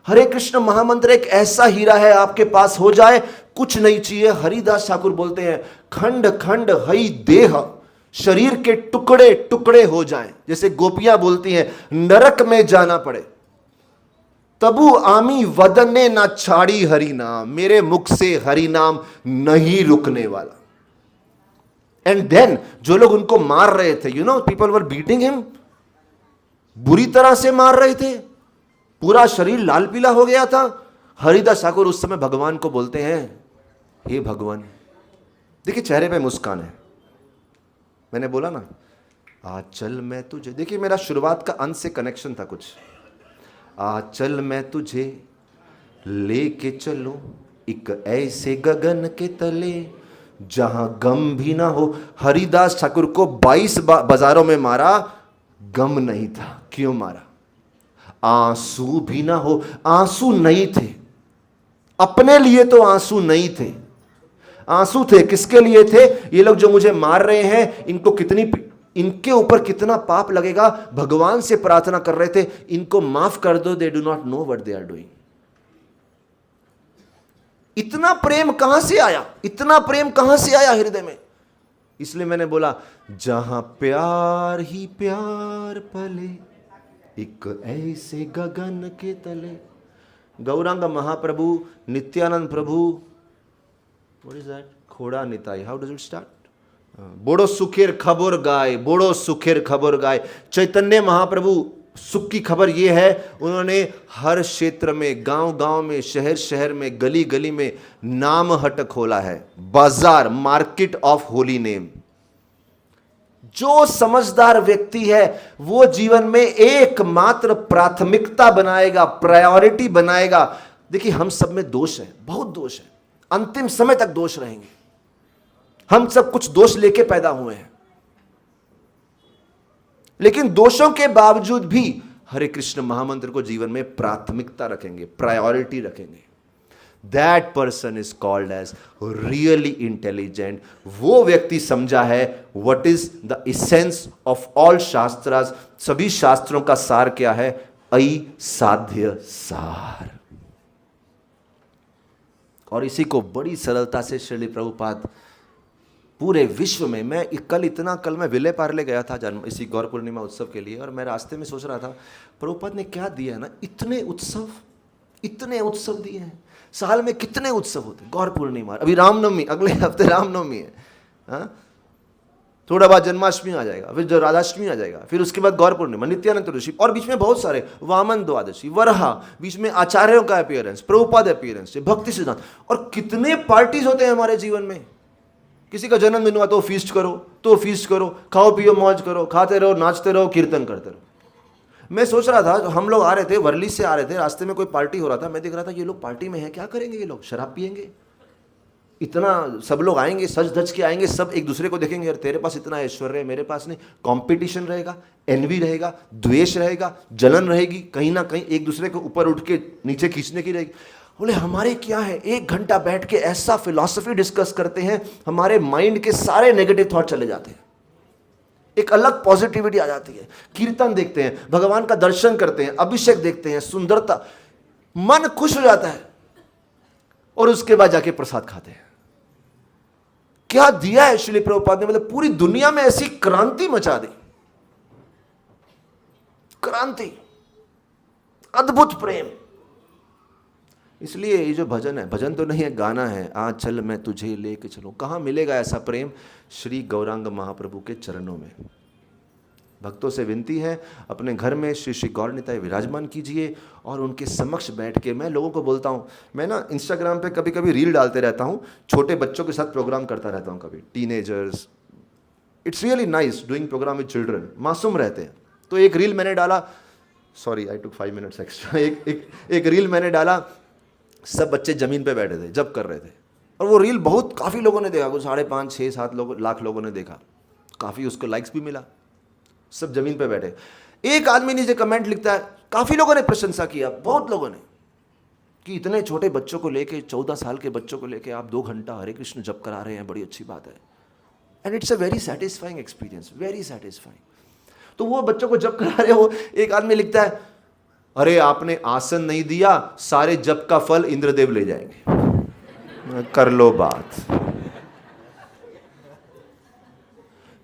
हरे कृष्ण महामंत्र एक ऐसा हीरा है, आपके पास हो जाए कुछ नहीं चाहिए। हरिदास ठाकुर बोलते हैं खंड खंड हई देह, शरीर के टुकड़े टुकड़े हो जाएं। जैसे गोपियां बोलती हैं नरक में जाना पड़े, तबु आमी वदने ना छाड़ी हरि नाम, मेरे मुख से हरि नाम नहीं रुकने वाला। एंड देन जो लोग उनको मार रहे थे, you know people were beating him, बुरी तरह से मार रहे थे, पूरा शरीर लाल पीला हो गया था। हरिदास ठाकुर उस समय भगवान को बोलते हैं हे भगवान, देखिए चेहरे पे मुस्कान है। मैंने बोला ना आज चल मैं तुझे, देखिए मेरा शुरुआत का अंत से कनेक्शन था कुछ। आज चल मैं तुझे लेके चलूं एक ऐसे गगन के तले जहां गम भी ना हो। हरिदास ठाकुर को 22 बाजारों में मारा, गम नहीं था। क्यों मारा? आंसू भी ना हो। आंसू नहीं थे अपने लिए, तो आंसू नहीं थे, आंसू थे किसके लिए थे? ये लोग जो मुझे मार रहे हैं, इनको कितनी, इनके ऊपर कितना पाप लगेगा। भगवान से प्रार्थना कर रहे थे इनको माफ कर दो, they do not know what they are doing. इतना प्रेम कहां से आया? इतना प्रेम कहां से आया हृदय में? इसलिए मैंने बोला जहां प्यार ही प्यार पले एक ऐसे गगन के तले। Gaurang Mahaprabhu, Nityanand Prabhu, what is that? खोड़ा Nitai, how does it start? बोड़ो सुखेर खबर गाय, बोड़ो सुखेर खबर गाय। चैतन्य महाप्रभु सुख की खबर ये है, उन्होंने हर क्षेत्र में, गांव गांव में, शहर शहर में, गली गली में नाम हट खोला है, बाजार, मार्केट ऑफ होली नेम। जो समझदार व्यक्ति है वो जीवन में एकमात्र प्राथमिकता बनाएगा, प्रायोरिटी बनाएगा। देखिए हम सब में दोष है, बहुत दोष है, अंतिम समय तक दोष रहेंगे। हम सब कुछ दोष लेके पैदा हुए हैं, लेकिन दोषों के बावजूद भी हरे कृष्ण महामंत्र को जीवन में प्राथमिकता रखेंगे, प्रायोरिटी रखेंगे। That person is called as really intelligent. वो व्यक्ति समझा है what is the essence of all शास्त्रास। सभी शास्त्रों का सार क्या है? अई साध्य सार। और इसी को बड़ी सरलता से श्रील प्रभुपाद पूरे विश्व में, मैं कल मैं विले पार्ले गया था जन्म इसी गौर पूर्णिमा उत्सव के लिए, और मैं रास्ते में सोच रहा था प्रभुपाद ने क्या दिया है ना, इतने उत्सव दिए हैं। साल में कितने उत्सव होते हैं? गौर पूर्णिमा, अभी रामनवमी, अगले हफ्ते रामनवमी है, हाँ? थोड़ा बाद जन्माष्टमी आ जाएगा, फिर जो राधाष्टमी आ जाएगा, फिर उसके बाद गौर पूर्णिमा, नित्यानंद ऋषि, और बीच में बहुत सारे, वामन द्वादशी, वरहा, बीच में आचार्यों का अपीयरेंस, प्रभुपाद अपीयरेंस, भक्ति सिद्धांत, और कितने पार्टीज होते हैं हमारे जीवन में। किसी का जन्मदिन हुआ तो फीस्ट करो, खाओ पियो मौज करो, खाते रहो, नाचते रहो, कीर्तन करते रहो। मैं सोच रहा था, हम लोग आ रहे थे, वर्ली से आ रहे थे, रास्ते में कोई पार्टी हो रहा था, मैं देख रहा था ये लोग पार्टी में हैं, क्या करेंगे ये लोग? शराब पियेंगे, इतना सब लोग आएंगे, सज धज के आएंगे, सब एक दूसरे को देखेंगे, यार तेरे पास इतना ऐश्वर्य है, मेरे पास नहीं। कंपटीशन रहेगा, एनवी रहेगा, द्वेष रहेगा, जलन रहेगी, कहीं ना कहीं एक दूसरे को ऊपर उठ के नीचे खींचने की रहेगी। बोले हमारे क्या है, 1 घंटा बैठ के ऐसा फिलॉसफी डिस्कस करते हैं, हमारे माइंड के सारे नेगेटिव थॉट चले जाते हैं, एक अलग पॉजिटिविटी आ जाती है। कीर्तन देखते हैं, भगवान का दर्शन करते हैं, अभिषेक देखते हैं, सुंदरता, मन खुश हो जाता है, और उसके बाद जाके प्रसाद खाते हैं। क्या दिया है श्रील प्रभुपाद ने, मतलब पूरी दुनिया में ऐसी क्रांति मचा दी, क्रांति, अद्भुत प्रेम। इसलिए ये जो भजन है, भजन तो नहीं है, गाना है, आज चल मैं तुझे लेके चलूं। कहां मिलेगा ऐसा प्रेम? श्री गौरांग महाप्रभु के चरणों में। भक्तों से विनती है, अपने घर में श्री श्री गौर निताई विराजमान कीजिए और उनके समक्ष बैठ के, मैं लोगों को बोलता हूँ, मैं ना इंस्टाग्राम पे कभी कभी रील डालते रहता हूँ, छोटे बच्चों के साथ प्रोग्राम करता रहता हूँ, कभी teenagers, it's really nice doing program with children, मासूम रहते हैं। तो एक रील मैंने डाला, sorry I took 5 minutes extra, एक रील मैंने डाला, सब बच्चे जमीन पे बैठे थे, जब कर रहे थे, और वो रील बहुत काफ़ी लोगों ने देखा, कुछ 5.5, 6, 7 लाख लोगों ने देखा, काफ़ी उसको लाइक्स भी मिला, सब जमीन पे बैठे। एक आदमी नीचे कमेंट लिखता है, काफ़ी लोगों ने प्रशंसा किया, बहुत लोगों ने, कि इतने छोटे बच्चों को लेके, 14 साल के बच्चों को लेके आप 2 घंटा हरे कृष्ण जप करा रहे हैं, बड़ी अच्छी बात है। And it's a very satisfying experience, very satisfying. तो वो बच्चों को जप करा रहे हो, एक आदमी लिखता है, अरे आपने आसन नहीं दिया, सारे जप का फल इंद्रदेव ले जाएंगे, कर लो बात।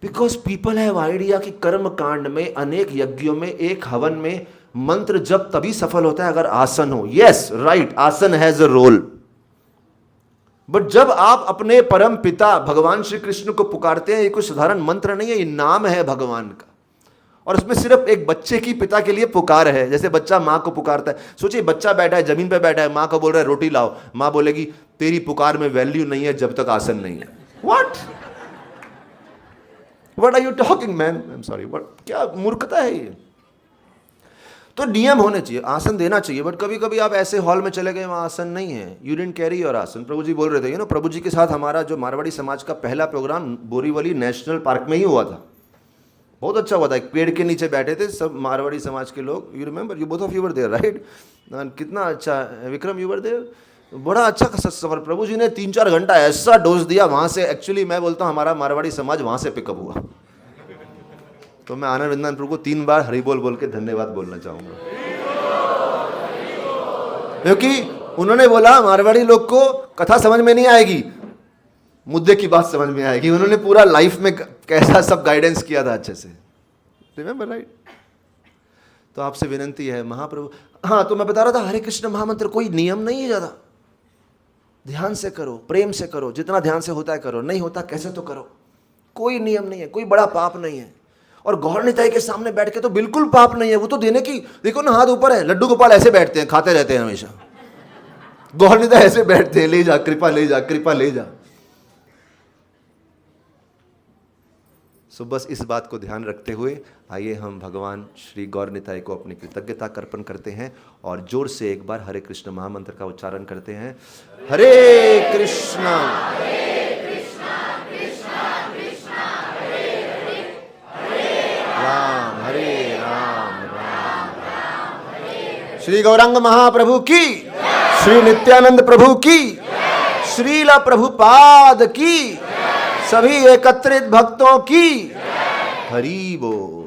बिकॉज पीपल हैव आइडिया कि कर्म कांड में, अनेक यज्ञों में, एक हवन में मंत्र जप तभी सफल होता है अगर आसन हो। यस राइट, आसन हैज अ रोल, बट जब आप अपने परम पिता भगवान श्री कृष्ण को पुकारते हैं, ये कोई साधारण मंत्र नहीं है, ये नाम है भगवान का, और उसमें सिर्फ एक बच्चे की पिता के लिए पुकार है। जैसे बच्चा माँ को पुकारता है, सोचिए बच्चा बैठा है, जमीन पे बैठा है, माँ को बोल रहा है रोटी लाओ, माँ बोलेगी तेरी पुकार में वैल्यू नहीं है जब तक आसन नहीं है। What are you talking man, I am sorry, but क्या मूर्खता है ये। तो नियम होने चाहिए, आसन देना चाहिए, बट कभी कभी आप ऐसे हॉल में चले गए वहाँ आसन नहीं है, यू डिडंट कैरी योर आसन। प्रभु जी बोल रहे थे, प्रभु जी के साथ हमारा जो मारवाड़ी समाज का पहला प्रोग्राम बोरीवली नेशनल पार्क में ही हुआ था, बहुत अच्छा हुआ था। एक पेड़ के नीचे बैठे थे सब मारवाड़ी समाज के लोग, you remember, you both of you were there right, कितना अच्छा, विक्रम यू वर देयर, बड़ा अच्छा सफर। प्रभु जी ने 3-4 घंटा ऐसा डोज दिया, वहाँ से एक्चुअली मैं बोलता हूँ हमारा मारवाड़ी समाज वहाँ से पिकअप हुआ। तो मैं आनंद वृंदावन प्रभु को 3 बार हरि बोल के धन्यवाद बोलना चाहूँगा, क्योंकि उन्होंने बोला मारवाड़ी लोग को कथा समझ में नहीं आएगी, मुद्दे की बात समझ में आएगी। उन्होंने पूरा लाइफ में कैसा सब गाइडेंस किया था अच्छे से, रिमेंबर राइट। तो आपसे विनंती है महाप्रभु, हाँ तो मैं बता रहा था हरे कृष्ण महामंत्र कोई नियम नहीं है, ज़्यादा ध्यान से करो, प्रेम से करो, जितना ध्यान से होता है करो, नहीं होता कैसे तो करो, कोई नियम नहीं है, कोई बड़ा पाप नहीं है। और गौर निताई के सामने बैठ के तो बिल्कुल पाप नहीं है, वो तो देने की, देखो ना हाथ ऊपर है, लड्डू गोपाल ऐसे बैठते हैं, खाते रहते हैं हमेशा, गौर निताई ऐसे बैठते हैं, ले जा कृपा ले जा, कृपा ले जा। सो बस इस बात को ध्यान रखते हुए आइए हम भगवान श्री गौर निताई को अपनी कृतज्ञता का अर्पण करते हैं और जोर से एक बार हरे कृष्ण महामंत्र का उच्चारण करते हैं। हरे कृष्णा राम हरे राम राम राम। श्री गौरांग महाप्रभु की, श्री नित्यानंद प्रभु की, श्रीला प्रभुपाद की, सभी एकत्रित भक्तों की हरि बोल।